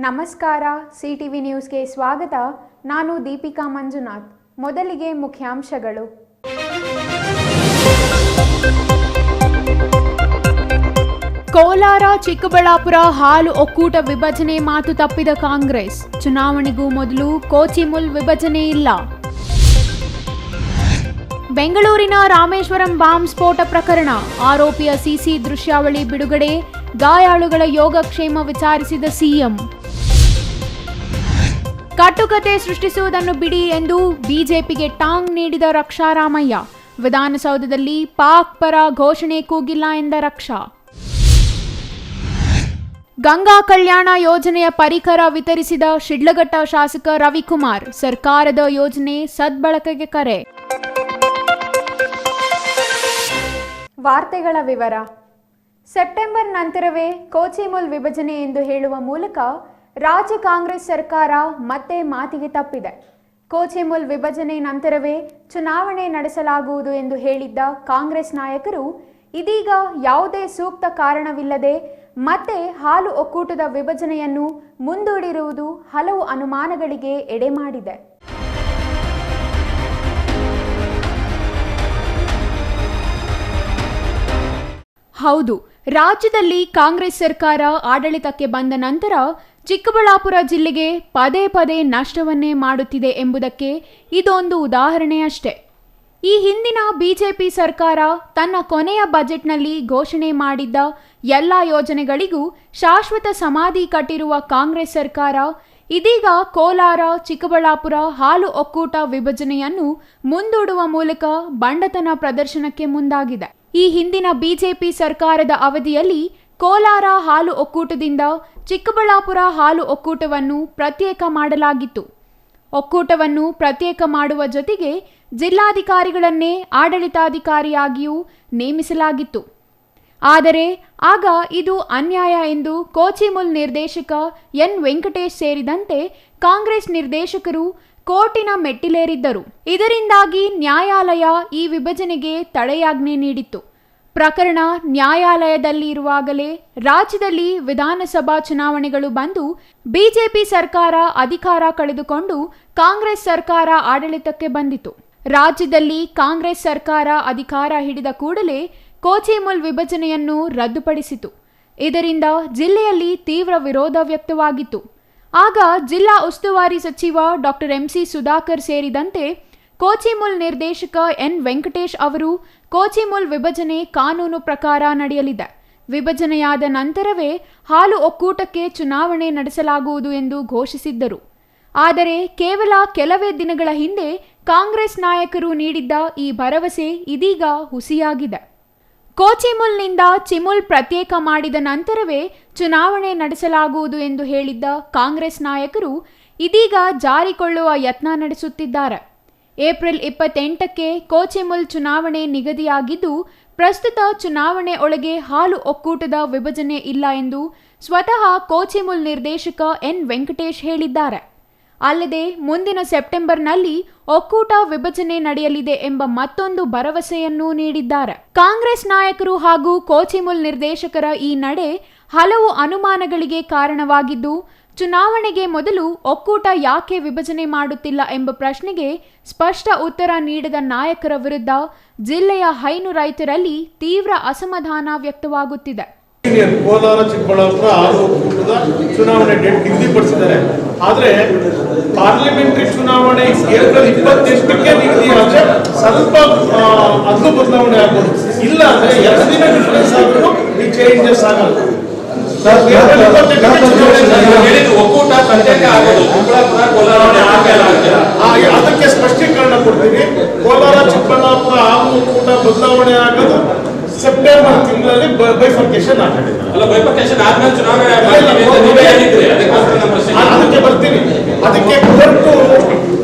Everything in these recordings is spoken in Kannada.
ನಮಸ್ಕಾರ ಸಿಟಿವಿ ನ್ಯೂಸ್ಗೆ ಸ್ವಾಗತ. ನಾನು ದೀಪಿಕಾ ಮಂಜುನಾಥ್. ಮೊದಲಿಗೆ ಮುಖ್ಯಾಂಶಗಳು. ಕೋಲಾರ ಚಿಕ್ಕಬಳ್ಳಾಪುರ ಹಾಲು ಒಕ್ಕೂಟ ವಿಭಜನೆ ಮಾತು ತಪ್ಪಿದ ಕಾಂಗ್ರೆಸ್. ಚುನಾವಣೆಗೂ ಮೊದಲು ಕೋಚಿಮುಲ್ ವಿಭಜನೆ ಇಲ್ಲ. ಬೆಂಗಳೂರಿನ ರಾಮೇಶ್ವರಂ ಬಾಂಬ್ ಸ್ಫೋಟ ಪ್ರಕರಣ, ಆರೋಪಿಯ ಸಿಸಿ ದೃಶ್ಯಾವಳಿ ಬಿಡುಗಡೆ, ಗಾಯಾಳುಗಳ ಯೋಗಕ್ಷೇಮ ವಿಚಾರಿಸಿದ ಸಿಎಂ. ಕಟ್ಟುಕತೆ ಸೃಷ್ಟಿಸುವುದನ್ನು ಬಿಡಿ ಎಂದು ಬಿಜೆಪಿಗೆ ಟಾಂಗ್ ನೀಡಿದ ರಕ್ಷಾರಾಮಯ್ಯ. ವಿಧಾನಸೌಧದಲ್ಲಿ ಪಾಕ್ ಪರ ಘೋಷಣೆ ಕೂಗಿಲ್ಲ ಎಂದ ರಕ್ಷಾ. ಗಂಗಾ ಕಲ್ಯಾಣ ಯೋಜನೆಯ ಪರಿಕರ ವಿತರಿಸಿದ ಶಿಡ್ಲಘಟ್ಟ ಶಾಸಕ ರವಿಕುಮಾರ್. ಸರ್ಕಾರದ ಯೋಜನೆ ಸದ್ಬಳಕೆಗೆ ಕರೆ. ವಾರ್ತೆಗಳ ವಿವರ. ಸೆಪ್ಟೆಂಬರ್ ನಂತರವೇ ಕೋಚಿಮುಲ್ ವಿಭಜನೆ ಎಂದು ಹೇಳುವ ಮೂಲಕ ರಾಜ್ಯ ಕಾಂಗ್ರೆಸ್ ಸರ್ಕಾರ ಮತ್ತೆ ಮಾತಿಗೆ ತಪ್ಪಿದೆ. ಕೋಚಿಮುಲ್ ವಿಭಜನೆ ನಂತರವೇ ಚುನಾವಣೆ ನಡೆಸಲಾಗುವುದು ಎಂದು ಹೇಳಿದ್ದ ಕಾಂಗ್ರೆಸ್ ನಾಯಕರು ಇದೀಗ ಯಾವುದೇ ಸೂಕ್ತ ಕಾರಣವಿಲ್ಲದೆ ಮತ್ತೆ ಹಾಲು ಒಕ್ಕೂಟದ ವಿಭಜನೆಯನ್ನು ಮುಂದೂಡಿರುವುದು ಹಲವು ಅನುಮಾನಗಳಿಗೆ ಎಡೆ ಮಾಡಿದೆ. ಹೌದು, ರಾಜ್ಯದಲ್ಲಿ ಕಾಂಗ್ರೆಸ್ ಸರ್ಕಾರ ಆಡಳಿತಕ್ಕೆ ಬಂದ ನಂತರ ಚಿಕ್ಕಬಳ್ಳಾಪುರ ಜಿಲ್ಲೆಗೆ ಪದೇ ಪದೇ ನಷ್ಟವನ್ನೇ ಮಾಡುತ್ತಿದೆ ಎಂಬುದಕ್ಕೆ ಇದೊಂದು ಉದಾಹರಣೆಯಷ್ಟೇ. ಈ ಹಿಂದಿನ ಬಿಜೆಪಿ ಸರ್ಕಾರ ತನ್ನ ಕೊನೆಯ ಬಜೆಟ್ನಲ್ಲಿ ಘೋಷಣೆ ಮಾಡಿದ್ದ ಎಲ್ಲ ಯೋಜನೆಗಳಿಗೂ ಶಾಶ್ವತ ಸಮಾಧಿ ಕಟ್ಟಿರುವ ಕಾಂಗ್ರೆಸ್ ಸರ್ಕಾರ ಇದೀಗ ಕೋಲಾರ ಚಿಕ್ಕಬಳ್ಳಾಪುರ ಹಾಲು ಒಕ್ಕೂಟ ವಿಭಜನೆಯನ್ನು ಮುಂದೂಡುವ ಮೂಲಕ ಬಂಡತನ ಪ್ರದರ್ಶನಕ್ಕೆ ಮುಂದಾಗಿದೆ. ಈ ಹಿಂದಿನ ಬಿಜೆಪಿ ಸರ್ಕಾರದ ಅವಧಿಯಲ್ಲಿ ಕೋಲಾರ ಹಾಲು ಒಕ್ಕೂಟದಿಂದ ಚಿಕ್ಕಬಳ್ಳಾಪುರ ಹಾಲು ಒಕ್ಕೂಟವನ್ನು ಪ್ರತ್ಯೇಕ ಮಾಡಲಾಗಿತ್ತು. ಒಕ್ಕೂಟವನ್ನು ಪ್ರತ್ಯೇಕ ಮಾಡುವ ಜೊತೆಗೆ ಜಿಲ್ಲಾಧಿಕಾರಿಗಳನ್ನೇ ಆಡಳಿತಾಧಿಕಾರಿಯಾಗಿಯೂ ನೇಮಿಸಲಾಗಿತ್ತು. ಆದರೆ ಆಗ ಇದು ಅನ್ಯಾಯ ಎಂದು ಕೋಚಿಮುಲ್ ನಿರ್ದೇಶಕ ಎನ್ ವೆಂಕಟೇಶ್ ಸೇರಿದಂತೆ ಕಾಂಗ್ರೆಸ್ ನಿರ್ದೇಶಕರು ಕೋರ್ಟಿನ ಮೆಟ್ಟಿಲೇರಿದ್ದರು. ಇದರಿಂದಾಗಿ ನ್ಯಾಯಾಲಯ ಈ ವಿಭಜನೆಗೆ ತಡೆಯಾಜ್ಞೆ ನೀಡಿತ್ತು. ಪ್ರಕರಣ ನ್ಯಾಯಾಲಯದಲ್ಲಿ ಇರುವಾಗಲೇ ರಾಜ್ಯದಲ್ಲಿ ವಿಧಾನಸಭಾ ಚುನಾವಣೆಗಳು ಬಂದು ಬಿಜೆಪಿ ಸರ್ಕಾರ ಅಧಿಕಾರ ಕಳೆದುಕೊಂಡು ಕಾಂಗ್ರೆಸ್ ಸರ್ಕಾರ ಆಡಳಿತಕ್ಕೆ ಬಂದಿತು. ರಾಜ್ಯದಲ್ಲಿ ಕಾಂಗ್ರೆಸ್ ಸರ್ಕಾರ ಅಧಿಕಾರ ಹಿಡಿದ ಕೂಡಲೇ ಕೋಚಿಮುಲ್ ವಿಭಜನೆಯನ್ನು ರದ್ದುಪಡಿಸಿತು. ಇದರಿಂದ ಜಿಲ್ಲೆಯಲ್ಲಿ ತೀವ್ರ ವಿರೋಧ ವ್ಯಕ್ತವಾಗಿತ್ತು. ಆಗ ಜಿಲ್ಲಾ ಉಸ್ತುವಾರಿ ಸಚಿವ ಡಾಕ್ಟರ್ ಎಂಸಿ ಸುಧಾಕರ್ ಸೇರಿದಂತೆ ಕೋಚಿಮುಲ್ ನಿರ್ದೇಶಕ ಎನ್ ವೆಂಕಟೇಶ್ ಅವರು ಕೋಚಿಮುಲ್ ವಿಭಜನೆ ಕಾನೂನು ಪ್ರಕಾರ ನಡೆಯಲಿದೆ, ವಿಭಜನೆಯಾದ ನಂತರವೇ ಹಾಲು ಒಕ್ಕೂಟಕ್ಕೆ ಚುನಾವಣೆ ನಡೆಸಲಾಗುವುದು ಎಂದು ಘೋಷಿಸಿದ್ದರು. ಆದರೆ ಕೇವಲ ಕೆಲವೇ ದಿನಗಳ ಹಿಂದೆ ಕಾಂಗ್ರೆಸ್ ನಾಯಕರು ನೀಡಿದ್ದ ಈ ಭರವಸೆ ಇದೀಗ ಹುಸಿಯಾಗಿದೆ. ಕೋಚಿಮುಲ್ನಿಂದ ಚಿಮುಲ್ ಪ್ರತ್ಯೇಕ ಮಾಡಿದ ನಂತರವೇ ಚುನಾವಣೆ ನಡೆಸಲಾಗುವುದು ಎಂದು ಹೇಳಿದ್ದ ಕಾಂಗ್ರೆಸ್ ನಾಯಕರು ಇದೀಗ ಜಾರಿಕೊಳ್ಳುವ ಯತ್ನ ನಡೆಸುತ್ತಿದ್ದಾರೆ. ಏಪ್ರಿಲ್ 28ಕ್ಕೆ ಕೋಚಿಮುಲ್ ಚುನಾವಣೆ ನಿಗದಿಯಾಗಿದ್ದು, ಪ್ರಸ್ತುತ ಚುನಾವಣೆ ಒಳಗೆ ಹಾಲು ಒಕ್ಕೂಟದ ವಿಭಜನೆ ಇಲ್ಲ ಎಂದು ಸ್ವತಃ ಕೋಚಿಮುಲ್ ನಿರ್ದೇಶಕ ಎನ್ ವೆಂಕಟೇಶ್ ಹೇಳಿದ್ದಾರೆ. ಅಲ್ಲದೆ ಮುಂದಿನ ಸೆಪ್ಟೆಂಬರ್ನಲ್ಲಿ ಒಕ್ಕೂಟ ವಿಭಜನೆ ನಡೆಯಲಿದೆ ಎಂಬ ಮತ್ತೊಂದು ಭರವಸೆಯನ್ನೂ ನೀಡಿದ್ದಾರೆ. ಕಾಂಗ್ರೆಸ್ ನಾಯಕರು ಹಾಗೂ ಕೋಚಿಮುಲ್ ನಿರ್ದೇಶಕರ ಈ ನಡೆ ಹಲವು ಅನುಮಾನಗಳಿಗೆ ಕಾರಣವಾಗಿದ್ದು, ಚುನಾವಣೆಗೆ ಮೊದಲು ಒಕ್ಕೂಟ ಯಾಕೆ ವಿಭಜನೆ ಮಾಡುತ್ತಿಲ್ಲ ಎಂಬ ಪ್ರಶ್ನೆಗೆ ಸ್ಪಷ್ಟ ಉತ್ತರ ನೀಡದ ನಾಯಕರ ವಿರುದ್ಧ ಜಿಲ್ಲೆಯ ಹೈನು ರೈತರಲ್ಲಿ ತೀವ್ರ ಅಸಮಾಧಾನ ವ್ಯಕ್ತವಾಗುತ್ತಿದೆ. ಕೋಲಾರ ಚಿಕ್ಕಬಳ್ಳಾಪುರ ಹಾಲು ಒಕ್ಕೂಟದ ಚುನಾವಣೆ ಡೇಟ್ ನಿಗದಿಪಡಿಸಿದ್ದಾರೆ. ಆದರೆ ಪಾರ್ಲಿಮೆಂಟರಿ ಚುನಾವಣೆ ಏಪ್ರಿಲ್ 28ಕ್ಕೆ ನಿಗದಿಯಾದರೆ ಸ್ವಲ್ಪ ಅದಲು ಬದಲಾವಣೆ ಆಗ್ಬೋದು. ಇಲ್ಲ ಅಂದ್ರೆ 2 ದಿನ ಡಿಫರೆನ್ಸ್ ಆದರೂ ಈ ಚೇಂಜಸ್ ಆಗಲ್ಲ. ಅದಕ್ಕೆ ಸ್ಪಷ್ಟೀಕರಣ ಕೊಡ್ತೀನಿ. ಕೋಲಾರ ಚಿಕ್ಕಬಳ್ಳಾಪುರ ಹಾಲು ಒಕ್ಕೂಟ ಬದಲಾವಣೆ ಆಗೋದು ಸೆಪ್ಟೆಂಬರ್ ತಿಂಗಳಲ್ಲಿ ಬೈಫರ್ಕೇಶನ್ ಆಗಿದೆ. ಅದಕ್ಕೆ ಬರ್ತೀನಿ. ಅದಕ್ಕೆ ಕೋರ್ಟು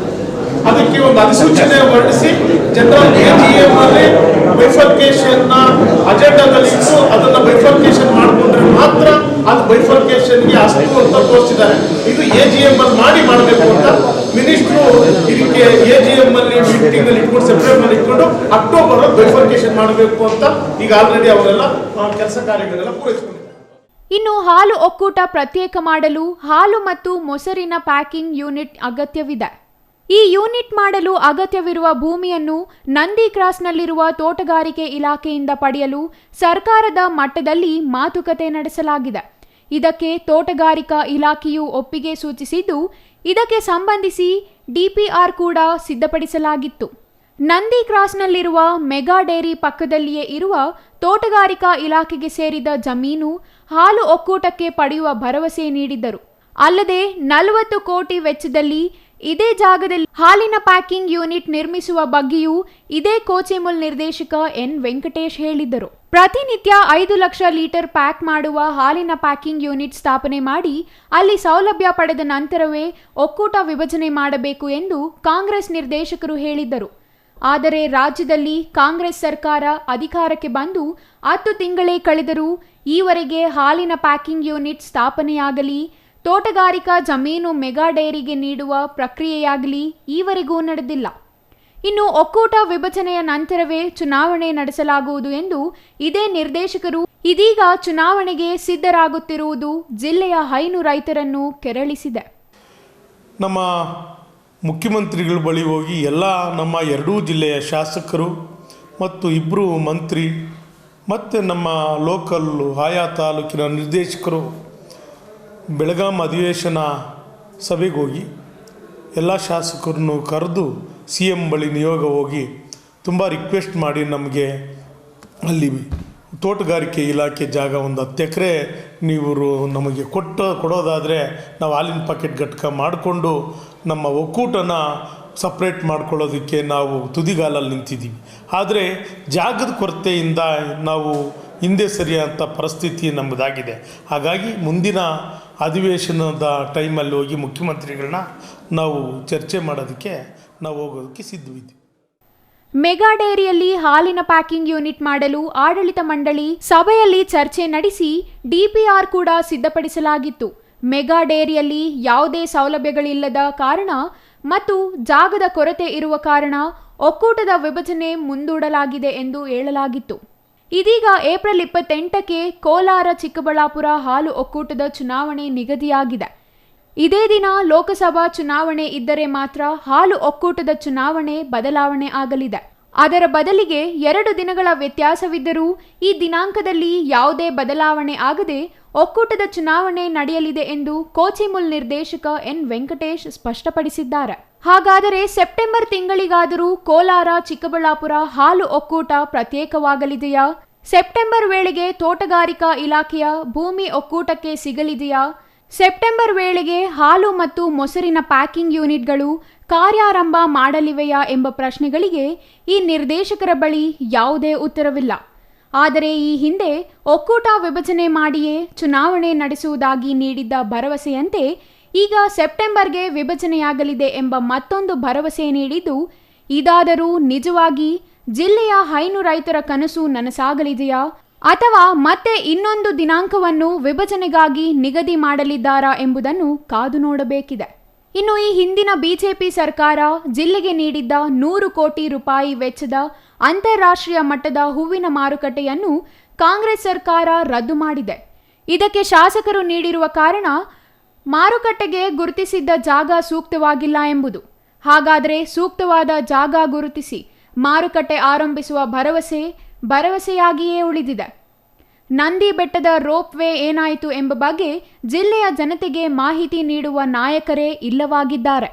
ಅದಕ್ಕೆ ಒಂದು ಅಧಿಸೂಚನೆ ಹೊರಡಿಸಿ ಜನರಲ್ ಎಜಿಎಂ ಅಲ್ಲಿ ಬೈಫರ್ಕೇಶನ್ ಅಜೆಂಡಾದಲ್ಲಿ ಇಟ್ಟು ಅದನ್ನ ಬೈಫರ್ಕೇಶನ್ ಮಾಡಿಕೊಂಡ್ರೆ ಮಾತ್ರ ಅದು ಬೈಫರ್ಕೇಶನ್ಗೆ ಅಷ್ಟು ಅಂತ ತೋರಿಸಿದ್ದಾರೆ. ಇದು ಎಜಿಎಂ ಅಲ್ಲಿ ಮಾಡಬೇಕು ಅಂತ ಮಿನಿಸ್ಟ್ರು ಇದಕ್ಕೆ ಎಜಿಎಂ ಅಲ್ಲಿ ಮೀಟಿಂಗ್ ಅಲ್ಲಿ ಇಟ್ಕೊಂಡು ಸೆಪ್ಟೆಂಬರ್ ಇಟ್ಕೊಂಡು ಅಕ್ಟೋಬರ್ ಬೈಫರ್ಕೇಶನ್ ಮಾಡಬೇಕು ಅಂತ ಈಗ ಆಲ್ರೆಡಿ ಅವರೆಲ್ಲ ಕೆಲಸ ಕಾರ್ಯಗಳೆಲ್ಲ ಪೂರೈಸಿಕೊಂಡಿದ್ದಾರೆ. ಇನ್ನು ಹಾಲು ಒಕ್ಕೂಟ ಪ್ರತ್ಯೇಕ ಮಾಡಲು ಹಾಲು ಮತ್ತು ಮೊಸರಿನ ಪ್ಯಾಕಿಂಗ್ ಯೂನಿಟ್ ಅಗತ್ಯವಿದೆ. ಈ ಯೂನಿಟ್ ಮಾಡಲು ಅಗತ್ಯವಿರುವ ಭೂಮಿಯನ್ನು ನಂದಿ ಕ್ರಾಸ್ನಲ್ಲಿರುವ ತೋಟಗಾರಿಕೆ ಇಲಾಖೆಯಿಂದ ಪಡೆಯಲು ಸರ್ಕಾರದ ಮಟ್ಟದಲ್ಲಿ ಮಾತುಕತೆ ನಡೆಸಲಾಗಿದೆ. ಇದಕ್ಕೆ ತೋಟಗಾರಿಕಾ ಇಲಾಖೆಯು ಒಪ್ಪಿಗೆ ಸೂಚಿಸಿದ್ದು, ಇದಕ್ಕೆ ಸಂಬಂಧಿಸಿ ಡಿಪಿಆರ್ ಕೂಡ ಸಿದ್ಧಪಡಿಸಲಾಗಿತ್ತು. ನಂದಿ ಕ್ರಾಸ್ನಲ್ಲಿರುವ ಮೆಗಾ ಡೇರಿ ಪಕ್ಕದಲ್ಲಿಯೇ ಇರುವ ತೋಟಗಾರಿಕಾ ಇಲಾಖೆಗೆ ಸೇರಿದ ಜಮೀನು ಹಾಲು ಒಕ್ಕೂಟಕ್ಕೆ ಪಡೆಯುವ ಭರವಸೆ ನೀಡಿದ್ದರು. ಅಲ್ಲದೆ 40 ಕೋಟಿ ವೆಚ್ಚದಲ್ಲಿ ಇದೇ ಜಾಗದಲ್ಲಿ ಹಾಲಿನ ಪ್ಯಾಕಿಂಗ್ ಯೂನಿಟ್ ನಿರ್ಮಿಸುವ ಬಗ್ಗೆಯೂ ಇದೇ ಕೋಚೆಮುಲ್ ನಿರ್ದೇಶಕ ಎನ್ ವೆಂಕಟೇಶ್ ಹೇಳಿದ್ದರು. ಪ್ರತಿನಿತ್ಯ 5 ಲಕ್ಷ ಲೀಟರ್ ಪ್ಯಾಕ್ ಮಾಡುವ ಹಾಲಿನ ಪ್ಯಾಕಿಂಗ್ ಯೂನಿಟ್ ಸ್ಥಾಪನೆ ಮಾಡಿ ಅಲ್ಲಿ ಸೌಲಭ್ಯ ಪಡೆದ ನಂತರವೇ ಒಕ್ಕೂಟ ವಿಭಜನೆ ಮಾಡಬೇಕು ಎಂದು ಕಾಂಗ್ರೆಸ್ ನಿರ್ದೇಶಕರು ಹೇಳಿದ್ದರು. ಆದರೆ ರಾಜ್ಯದಲ್ಲಿ ಕಾಂಗ್ರೆಸ್ ಸರ್ಕಾರ ಅಧಿಕಾರಕ್ಕೆ ಬಂದು 10 ತಿಂಗಳೇ ಕಳೆದರೂ ಈವರೆಗೆ ಹಾಲಿನ ಪ್ಯಾಕಿಂಗ್ ಯೂನಿಟ್ ಸ್ಥಾಪನೆಯಾಗಲಿ, ತೋಟಗಾರಿಕಾ ಜಮೀನು ಮೆಗಾ ಡೈರಿಗೆ ನೀಡುವ ಪ್ರಕ್ರಿಯೆಯಾಗಲಿ ಈವರೆಗೂ ನಡೆದಿಲ್ಲ. ಇನ್ನು ಒಕ್ಕೂಟ ವಿಭಜನೆಯ ನಂತರವೇ ಚುನಾವಣೆ ನಡೆಸಲಾಗುವುದು ಎಂದು ಇದೇ ನಿರ್ದೇಶಕರು ಇದೀಗ ಚುನಾವಣೆಗೆ ಸಿದ್ಧರಾಗುತ್ತಿರುವುದು ಜಿಲ್ಲೆಯ ಹೈನು ರೈತರನ್ನು ಕೆರಳಿಸಿದೆ. ನಮ್ಮ ಮುಖ್ಯಮಂತ್ರಿಗಳ ಬಳಿ ಹೋಗಿ ಎಲ್ಲ ನಮ್ಮ ಎರಡೂ ಜಿಲ್ಲೆಯ ಶಾಸಕರು ಮತ್ತು 2 ಮಂತ್ರಿ ಮತ್ತು ನಮ್ಮ ಲೋಕಲ್ ಆಯಾ ತಾಲೂಕಿನ ನಿರ್ದೇಶಕರು ಬೆಳಗಾಂ ಅಧಿವೇಶನ ಸಭೆಗೆ ಹೋಗಿ ಎಲ್ಲ ಶಾಸಕರನ್ನು ಕರೆದು CM ಬಳಿ ನಿಯೋಗ ಹೋಗಿ ತುಂಬ ರಿಕ್ವೆಸ್ಟ್ ಮಾಡಿ ನಮಗೆ ಅಲ್ಲಿ ತೋಟಗಾರಿಕೆ ಇಲಾಖೆ ಜಾಗ ಒಂದು 10 ಎಕರೆ ನೀವು ನಮಗೆ ಕೊಡೋದಾದರೆ ನಾವು ಹಾಲಿನ ಪ್ಯಾಕೆಟ್ ಘಟಕ ಮಾಡಿಕೊಂಡು ನಮ್ಮ ಒಕ್ಕೂಟನ ಸಪ್ರೇಟ್ ಮಾಡ್ಕೊಳ್ಳೋದಕ್ಕೆ ನಾವು ತುದಿಗಾಲಲ್ಲಿ ನಿಂತಿದ್ದೀವಿ. ಆದರೆ ಜಾಗದ ಕೊರತೆಯಿಂದ ನಾವು ಹಿಂದೆ ಸರಿಯಾದಂಥ ಪರಿಸ್ಥಿತಿ ನಮ್ಮದಾಗಿದೆ. ಹಾಗಾಗಿ ಮುಂದಿನ ಅಧಿವೇಶನದ ಟೈಮಲ್ಲಿ ಹೋಗಿ ಮುಖ್ಯಮಂತ್ರಿಗಳನ್ನ ನಾವು ಚರ್ಚೆ ಮಾಡೋದಕ್ಕೆ ನಾವು ಹೋಗೋದಕ್ಕೆ ಸಿದ್ಧವಿದ್ದೀವಿ. ಮೆಗಾ ಡೇರಿಯಲ್ಲಿ ಹಾಲಿನ ಪ್ಯಾಕಿಂಗ್ ಯೂನಿಟ್ ಮಾಡಲು ಆಡಳಿತ ಮಂಡಳಿ ಸಭೆಯಲ್ಲಿ ಚರ್ಚೆ ನಡೆಸಿ ಡಿಪಿಆರ್ ಕೂಡ ಸಿದ್ಧಪಡಿಸಲಾಗಿತ್ತು. ಮೆಗಾ ಡೇರಿಯಲ್ಲಿ ಯಾವುದೇ ಸೌಲಭ್ಯಗಳಿಲ್ಲದ ಕಾರಣ ಮತ್ತು ಜಾಗದ ಕೊರತೆ ಇರುವ ಕಾರಣ ಒಕ್ಕೂಟದ ವಿಭಜನೆ ಮುಂದೂಡಲಾಗಿದೆ ಎಂದು ಹೇಳಲಾಗಿತ್ತು. ಇದೀಗ ಏಪ್ರಿಲ್ 28ಕ್ಕೆ ಕೋಲಾರ ಚಿಕ್ಕಬಳ್ಳಾಪುರ ಹಾಲು ಒಕ್ಕೂಟದ ಚುನಾವಣೆ ನಿಗದಿಯಾಗಿದೆ. ಇದೇ ದಿನ ಲೋಕಸಭಾ ಚುನಾವಣೆ ಇದ್ದರೆ ಮಾತ್ರ ಹಾಲು ಒಕ್ಕೂಟದ ಚುನಾವಣೆ ಬದಲಾವಣೆ ಆಗಲಿದೆ. ಅದರ ಬದಲಿಗೆ 2 ದಿನಗಳ ವ್ಯತ್ಯಾಸವಿದ್ದರೂ ಈ ದಿನಾಂಕದಲ್ಲಿ ಯಾವುದೇ ಬದಲಾವಣೆ ಆಗದೆ ಒಕ್ಕೂಟದ ಚುನಾವಣೆ ನಡೆಯಲಿದೆ ಎಂದು ಕೋಚೆಮುಲ್ ನಿರ್ದೇಶಕ ಎನ್ ವೆಂಕಟೇಶ್ ಸ್ಪಷ್ಟಪಡಿಸಿದ್ದಾರೆ. ಹಾಗಾದರೆ ಸೆಪ್ಟೆಂಬರ್ ತಿಂಗಳಿಗಾದರೂ ಕೋಲಾರ ಚಿಕ್ಕಬಳ್ಳಾಪುರ ಹಾಲು ಒಕ್ಕೂಟ ಪ್ರತ್ಯೇಕವಾಗಲಿದೆಯಾ? ಸೆಪ್ಟೆಂಬರ್ ವೇಳೆಗೆ ತೋಟಗಾರಿಕಾ ಇಲಾಖೆಯ ಭೂಮಿ ಒಕ್ಕೂಟಕ್ಕೆ ಸಿಗಲಿದೆಯಾ? ಸೆಪ್ಟೆಂಬರ್ ವೇಳೆಗೆ ಹಾಲು ಮತ್ತು ಮೊಸರಿನ ಪ್ಯಾಕಿಂಗ್ ಯೂನಿಟ್ಗಳು ಕಾರ್ಯಾರಂಭ ಮಾಡಲಿವೆಯಾ ಎಂಬ ಪ್ರಶ್ನೆಗಳಿಗೆ ಈ ನಿರ್ದೇಶಕರ ಬಳಿ ಯಾವುದೇ ಉತ್ತರವಿಲ್ಲ. ಆದರೆ ಈ ಹಿಂದೆ ಒಕ್ಕೂಟ ವಿಭಜನೆ ಮಾಡಿಯೇ ಚುನಾವಣೆ ನಡೆಸುವುದಾಗಿ ನೀಡಿದ್ದ ಭರವಸೆಯಂತೆ ಈಗ ಸೆಪ್ಟೆಂಬರ್ಗೆ ವಿಭಜನೆಯಾಗಲಿದೆ ಎಂಬ ಮತ್ತೊಂದು ಭರವಸೆ ನೀಡಿದ್ದು, ಇದಾದರೂ ನಿಜವಾಗಿ ಜಿಲ್ಲೆಯ ಹೈನು ರೈತರ ಕನಸು ನನಸಾಗಲಿದೆಯಾ ಅಥವಾ ಮತ್ತೆ ಇನ್ನೊಂದು ದಿನಾಂಕವನ್ನು ವಿಭಜನೆಗಾಗಿ ನಿಗದಿ ಮಾಡಲಿದ್ದಾರಾ ಎಂಬುದನ್ನು ಕಾದು ನೋಡಬೇಕಿದೆ. ಇನ್ನು ಈ ಹಿಂದಿನ ಬಿಜೆಪಿ ಸರ್ಕಾರ ಜಿಲ್ಲೆಗೆ ನೀಡಿದ್ದ 100 ಕೋಟಿ ರೂಪಾಯಿ ವೆಚ್ಚದ ಅಂತಾರಾಷ್ಟ್ರೀಯ ಮಟ್ಟದ ಹೂವಿನ ಮಾರುಕಟ್ಟೆಯನ್ನು ಕಾಂಗ್ರೆಸ್ ಸರ್ಕಾರ ರದ್ದು ಮಾಡಿದೆ. ಇದಕ್ಕೆ ಶಾಸಕರು ನೀಡಿರುವ ಕಾರಣ ಮಾರುಕಟ್ಟೆಗೆ ಗುರುತಿಸಿದ್ದ ಜಾಗ ಸೂಕ್ತವಾಗಿಲ್ಲ ಎಂಬುದು. ಹಾಗಾದರೆ ಸೂಕ್ತವಾದ ಜಾಗ ಗುರುತಿಸಿ ಮಾರುಕಟ್ಟೆ ಆರಂಭಿಸುವ ಭರವಸೆಯಾಗಿಯೇ ಉಳಿದಿದೆ. ನಂದಿ ಬೆಟ್ಟದ ರೋಪ್ ವೇ ಏನಾಯಿತು ಎಂಬ ಬಗ್ಗೆ ಜಿಲ್ಲೆಯ ಜನತೆಗೆ ಮಾಹಿತಿ ನೀಡುವ ನಾಯಕರೇ ಇಲ್ಲವಾಗಿದ್ದಾರೆ.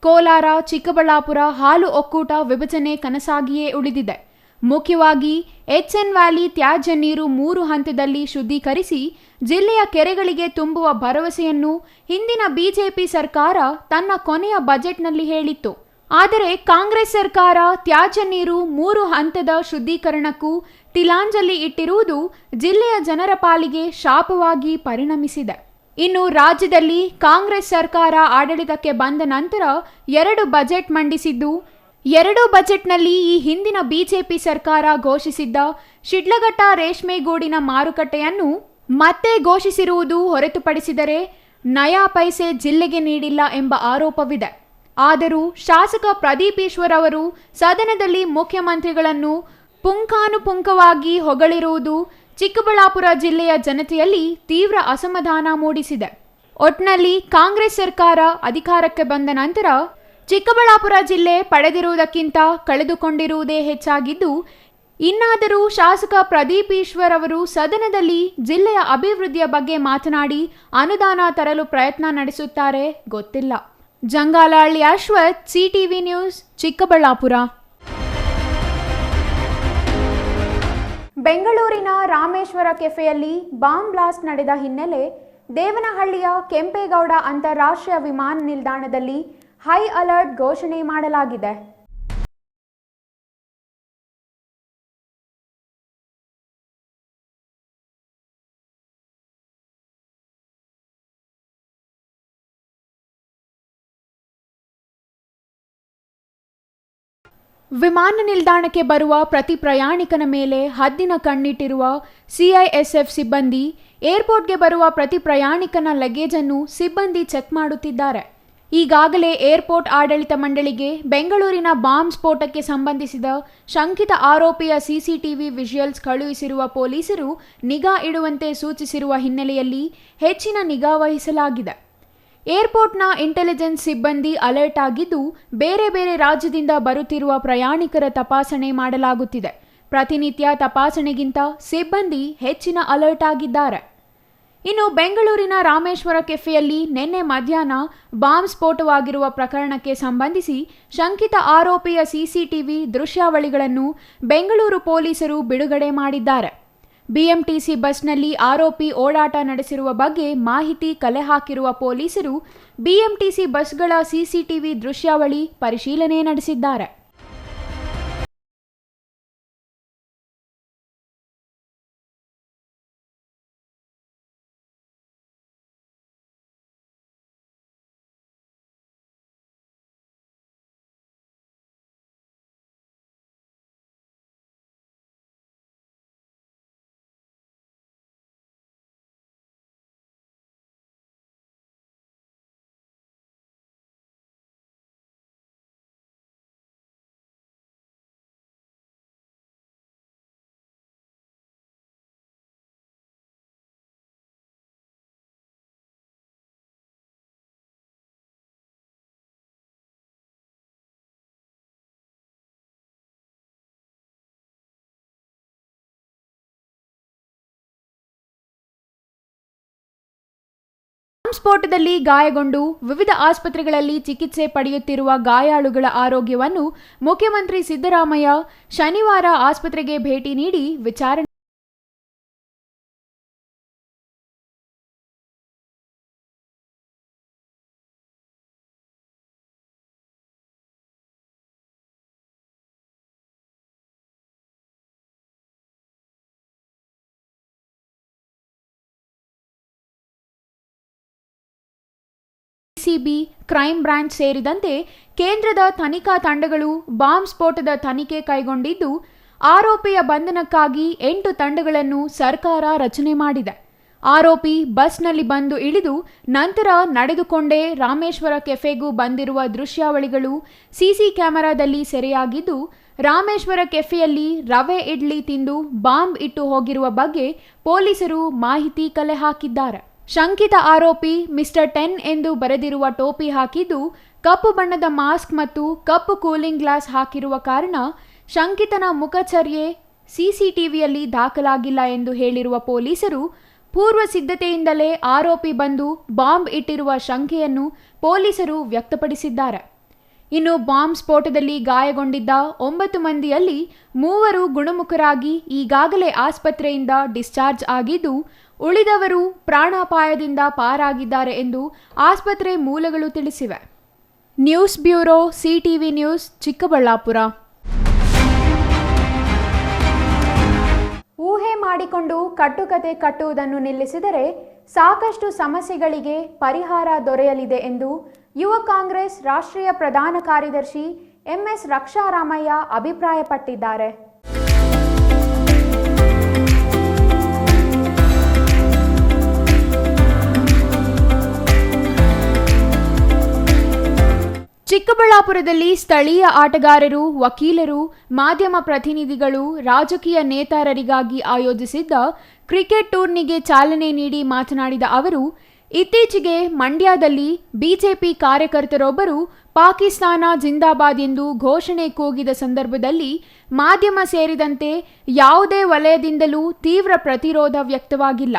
ಕೋಲಾರ ಚಿಕ್ಕಬಳ್ಳಾಪುರ ಹಾಲು ಒಕ್ಕೂಟ ವಿಭಜನೆ ಕನಸಾಗಿಯೇ ಉಳಿದಿದೆ. ಮುಖ್ಯವಾಗಿ HN ವ್ಯಾಲಿ ತ್ಯಾಜ್ಯ ನೀರು 3 ಹಂತದಲ್ಲಿ ಶುದ್ಧೀಕರಿಸಿ ಜಿಲ್ಲೆಯ ಕೆರೆಗಳಿಗೆ ತುಂಬುವ ಭರವಸೆಯನ್ನು ಹಿಂದಿನ ಬಿಜೆಪಿ ಸರ್ಕಾರ ತನ್ನ ಕೊನೆಯ ಬಜೆಟ್ನಲ್ಲಿ ಹೇಳಿತ್ತು. ಆದರೆ ಕಾಂಗ್ರೆಸ್ ಸರ್ಕಾರ ತ್ಯಾಜ್ಯ ನೀರು 3 ಹಂತದ ಶುದ್ಧೀಕರಣಕ್ಕೂ ತಿಲಾಂಜಲಿ ಇಟ್ಟಿರುವುದು ಜಿಲ್ಲೆಯ ಜನರ ಪಾಲಿಗೆ ಶಾಪವಾಗಿ ಪರಿಣಮಿಸಿದೆ. ಇನ್ನು ರಾಜ್ಯದಲ್ಲಿ ಕಾಂಗ್ರೆಸ್ ಸರ್ಕಾರ ಆಡಳಿತಕ್ಕೆ ಬಂದ ನಂತರ 2 ಬಜೆಟ್ ಮಂಡಿಸಿದ್ದು, 2 ಬಜೆಟ್ನಲ್ಲಿ ಈ ಹಿಂದಿನ ಬಿಜೆಪಿ ಸರ್ಕಾರ ಘೋಷಿಸಿದ್ದ ಶಿಡ್ಲಘಟ್ಟ ರೇಷ್ಮೆಗೂಡಿನ ಮಾರುಕಟ್ಟೆಯನ್ನು ಮತ್ತೆ ಘೋಷಿಸಿರುವುದು ಹೊರತುಪಡಿಸಿದರೆ ನಯಾ ಪೈಸೆ ಜಿಲ್ಲೆಗೆ ನೀಡಿಲ್ಲ ಎಂಬ ಆರೋಪವಿದೆ. ಆದರೂ ಶಾಸಕ ಪ್ರದೀಪ್ ಈಶ್ವರ್ ಅವರು ಸದನದಲ್ಲಿ ಮುಖ್ಯಮಂತ್ರಿಗಳನ್ನು ಪುಂಖಾನುಪುಂಖವಾಗಿ ಹೊಗಳಿರುವುದು ಚಿಕ್ಕಬಳ್ಳಾಪುರ ಜಿಲ್ಲೆಯ ಜನತೆಯಲ್ಲಿ ತೀವ್ರ ಅಸಮಾಧಾನ ಮೂಡಿಸಿದೆ. ಒಟ್ನಲ್ಲಿ ಕಾಂಗ್ರೆಸ್ ಸರ್ಕಾರ ಅಧಿಕಾರಕ್ಕೆ ಬಂದ ನಂತರ ಚಿಕ್ಕಬಳ್ಳಾಪುರ ಜಿಲ್ಲೆ ಪಡೆದಿರುವುದಕ್ಕಿಂತ ಕಳೆದುಕೊಂಡಿರುವುದೇ ಹೆಚ್ಚಾಗಿದ್ದು, ಇನ್ನಾದರೂ ಶಾಸಕ ಪ್ರದೀಪ್ ಈಶ್ವರ್ ಅವರು ಸದನದಲ್ಲಿ ಜಿಲ್ಲೆಯ ಅಭಿವೃದ್ಧಿಯ ಬಗ್ಗೆ ಮಾತನಾಡಿ ಅನುದಾನ ತರಲು ಪ್ರಯತ್ನ ನಡೆಸುತ್ತಾರೆ ಗೊತ್ತಿಲ್ಲ. Jangalahalli Ashwath, CTV news, Chikkaballapura. ಬೆಂಗಳೂರಿನ ರಾಮೇಶ್ವರ ಕೆಫೆಯಲ್ಲಿ ಬಾಂಬ್ ಬ್ಲಾಸ್ಟ್ ನಡೆದ ಹಿನ್ನೆಲೆ ದೇವನಹಳ್ಳಿಯ ಕೆಂಪೇಗೌಡ ಅಂತಾರಾಷ್ಟ್ರೀಯ ವಿಮಾನ ನಿಲ್ದಾಣದಲ್ಲಿ ಹೈ ಅಲರ್ಟ್ ಘೋಷಣೆ ಮಾಡಲಾಗಿದೆ. ವಿಮಾನ ನಿಲ್ದಾಣಕ್ಕೆ ಬರುವ ಪ್ರತಿ ಪ್ರಯಾಣಿಕನ ಮೇಲೆ ಹದ್ದಿನ ಕಣ್ಣಿಟ್ಟಿರುವ ಸಿಐಎಸ್ಎಫ್ ಸಿಬ್ಬಂದಿ ಏರ್ಪೋರ್ಟ್ಗೆ ಬರುವ ಪ್ರತಿ ಪ್ರಯಾಣಿಕನ ಲಗೇಜ್ ಅನ್ನು ಸಿಬ್ಬಂದಿ ಚೆಕ್ ಮಾಡುತ್ತಿದ್ದಾರೆ. ಈಗಾಗಲೇ ಏರ್ಪೋರ್ಟ್ ಆಡಳಿತ ಮಂಡಳಿಗೆ ಬೆಂಗಳೂರಿನ ಬಾಂಬ್ ಸ್ಫೋಟಕ್ಕೆ ಸಂಬಂಧಿಸಿದ ಶಂಕಿತ ಆರೋಪಿಯ ಸಿಸಿಟಿವಿ ವಿಜುವಲ್ಸ್ ಕಳುಹಿಸಿರುವ ಪೊಲೀಸರು ನಿಗಾ ಇಡುವಂತೆ ಸೂಚಿಸಿರುವ ಹಿನ್ನೆಲೆಯಲ್ಲಿ ಹೆಚ್ಚಿನ ನಿಗಾ ವಹಿಸಲಾಗಿದೆ. ಏರ್ಪೋರ್ಟ್ನ ಇಂಟೆಲಿಜೆನ್ಸ್ ಸಿಬ್ಬಂದಿ ಅಲರ್ಟ್ ಆಗಿದ್ದು, ಬೇರೆ ಬೇರೆ ರಾಜ್ಯದಿಂದ ಬರುತ್ತಿರುವ ಪ್ರಯಾಣಿಕರ ತಪಾಸಣೆ ಮಾಡಲಾಗುತ್ತಿದೆ. ಪ್ರತಿನಿತ್ಯ ತಪಾಸಣೆಗಿಂತ ಸಿಬ್ಬಂದಿ ಹೆಚ್ಚಿನ ಅಲರ್ಟ್ ಆಗಿದ್ದಾರೆ. ಇನ್ನು ಬೆಂಗಳೂರಿನ ರಾಮೇಶ್ವರ ಕೆಫೆಯಲ್ಲಿ ನಿನ್ನೆ ಮಧ್ಯಾಹ್ನ ಬಾಂಬ್ ಸ್ಫೋಟವಾಗಿರುವ ಪ್ರಕರಣಕ್ಕೆ ಸಂಬಂಧಿಸಿ ಶಂಕಿತ ಆರೋಪಿಯ ಸಿಸಿಟಿವಿ ದೃಶ್ಯಾವಳಿಗಳನ್ನು ಬೆಂಗಳೂರು ಪೊಲೀಸರು ಬಿಡುಗಡೆ ಮಾಡಿದ್ದಾರೆ. ಬಿಎಂಟಿಸಿ ಬಸ್ನಲ್ಲಿ ಆರೋಪಿ ಓಡಾಟ ನಡೆಸಿರುವ ಬಗ್ಗೆ ಮಾಹಿತಿ ಕಲೆ ಹಾಕಿರುವ ಪೊಲೀಸರು ಬಿಎಂಟಿಸಿ ಬಸ್ಗಳ ಸಿಸಿಟಿವಿ ದೃಶ್ಯಾವಳಿ ಪರಿಶೀಲನೆ ನಡೆಸಿದ್ದಾರೆ. ಬಾಂಬ್ ಸ್ಫೋಟದಲ್ಲಿ ಗಾಯಗೊಂಡು ವಿವಿಧ ಆಸ್ಪತ್ರೆಗಳಲ್ಲಿ ಚಿಕಿತ್ಸೆ ಪಡೆಯುತ್ತಿರುವ ಗಾಯಾಳುಗಳ ಆರೋಗ್ಯವನ್ನು ಮುಖ್ಯಮಂತ್ರಿ ಸಿದ್ದರಾಮಯ್ಯ ಶನಿವಾರ ಆಸ್ಪತ್ರೆಗೆ ಭೇಟಿ ನೀಡಿ ವಿಚಾರಣೆ ಸಿಬಿ, ಕ್ರೈಂ ಬ್ರಾಂಚ್ ಸೇರಿದಂತೆ ಕೇಂದ್ರದ ತನಿಖಾ ತಂಡಗಳು ಬಾಂಬ್ ಸ್ಫೋಟದ ತನಿಖೆ ಕೈಗೊಂಡಿದ್ದು, ಆರೋಪಿಯ ಬಂಧನಕ್ಕಾಗಿ 8 ತಂಡಗಳನ್ನು ಸರ್ಕಾರ ರಚನೆ ಮಾಡಿದೆ. ಆರೋಪಿ ಬಸ್ನಲ್ಲಿ ಬಂದು ಇಳಿದು ನಂತರ ನಡೆದುಕೊಂಡೇ ರಾಮೇಶ್ವರ ಕೆಫೆಗೂ ಬಂದಿರುವ ದೃಶ್ಯಾವಳಿಗಳು ಸಿಸಿ ಕ್ಯಾಮೆರಾದಲ್ಲಿ ಸೆರೆಯಾಗಿದ್ದು, ರಾಮೇಶ್ವರ ಕೆಫೆಯಲ್ಲಿ ರವೆ ಇಡ್ಲಿ ತಿಂದು ಬಾಂಬ್ ಇಟ್ಟು ಹೋಗಿರುವ ಬಗ್ಗೆ ಪೊಲೀಸರು ಮಾಹಿತಿ ಕಲೆ ಹಾಕಿದ್ದಾರೆ. ಶಂಕಿತ ಆರೋಪಿ ಮಿಸ್ಟರ್ 10 ಎಂದು ಬರೆದಿರುವ ಟೋಪಿ ಹಾಕಿದ್ದು, ಕಪ್ಪು ಬಣ್ಣದ ಮಾಸ್ಕ್ ಮತ್ತು ಕಪ್ಪು ಕೂಲಿಂಗ್ ಗ್ಲಾಸ್ ಹಾಕಿರುವ ಕಾರಣ ಶಂಕಿತನ ಮುಖಚರ್ಯೆ ಸಿಸಿಟಿವಿಯಲ್ಲಿ ದಾಖಲಾಗಿಲ್ಲ ಎಂದು ಹೇಳಿರುವ ಪೊಲೀಸರು ಪೂರ್ವ ಸಿದ್ಧತೆಯಿಂದಲೇ ಆರೋಪಿ ಬಂದು ಬಾಂಬ್ ಇಟ್ಟಿರುವ ಶಂಕೆಯನ್ನು ಪೊಲೀಸರು ವ್ಯಕ್ತಪಡಿಸಿದ್ದಾರೆ. ಇನ್ನು ಬಾಂಬ್ ಸ್ಫೋಟದಲ್ಲಿ ಗಾಯಗೊಂಡಿದ್ದ 9 ಮಂದಿಯಲ್ಲಿ 3 ಗುಣಮುಖರಾಗಿ ಈಗಾಗಲೇ ಆಸ್ಪತ್ರೆಯಿಂದ ಡಿಸ್ಚಾರ್ಜ್ ಆಗಿದ್ದು, ಉಳಿದವರು ಪ್ರಾಣಾಪಾಯದಿಂದ ಪಾರಾಗಿದ್ದಾರೆ ಎಂದು ಆಸ್ಪತ್ರೆ ಮೂಲಗಳು ತಿಳಿಸಿವೆ. News bureau, CTV news, Chikkaballapura. ಊಹೆ ಮಾಡಿಕೊಂಡು ಕಟ್ಟುಕತೆ ಕಟ್ಟುವುದನ್ನು ನಿಲ್ಲಿಸಿದರೆ ಸಾಕಷ್ಟು ಸಮಸ್ಯೆಗಳಿಗೆ ಪರಿಹಾರ ದೊರೆಯಲಿದೆ ಎಂದು ಯುವ ಕಾಂಗ್ರೆಸ್ ರಾಷ್ಟ್ರೀಯ ಪ್ರಧಾನ ಕಾರ್ಯದರ್ಶಿ ಎಂಎಸ್ ರಕ್ಷಾರಾಮಯ್ಯ ಅಭಿಪ್ರಾಯಪಟ್ಟಿದ್ದಾರೆ. ಚಿಕ್ಕಬಳ್ಳಾಪುರ ಚಿಕ್ಕಬಳ್ಳಾಪುರದಲ್ಲಿ ಸ್ಥಳೀಯ ಆಟಗಾರರು, ವಕೀಲರು, ಮಾಧ್ಯಮ ಪ್ರತಿನಿಧಿಗಳು, ರಾಜಕೀಯ ನೇತಾರರಿಗಾಗಿ ಆಯೋಜಿಸಿದ್ದ ಕ್ರಿಕೆಟ್ ಟೂರ್ನಿಗೆ ಚಾಲನೆ ನೀಡಿ ಮಾತನಾಡಿದ ಅವರು, ಇತ್ತೀಚೆಗೆ ಮಂಡ್ಯದಲ್ಲಿ ಬಿಜೆಪಿ ಕಾರ್ಯಕರ್ತರೊಬ್ಬರು ಪಾಕಿಸ್ತಾನ ಜಿಂದಾಬಾದ್ ಎಂದು ಘೋಷಣೆ ಕೂಗಿದ ಸಂದರ್ಭದಲ್ಲಿ ಮಾಧ್ಯಮ ಸೇರಿದಂತೆ ಯಾವುದೇ ವಲಯದಿಂದಲೂ ತೀವ್ರ ಪ್ರತಿರೋಧ ವ್ಯಕ್ತವಾಗಿಲ್ಲ.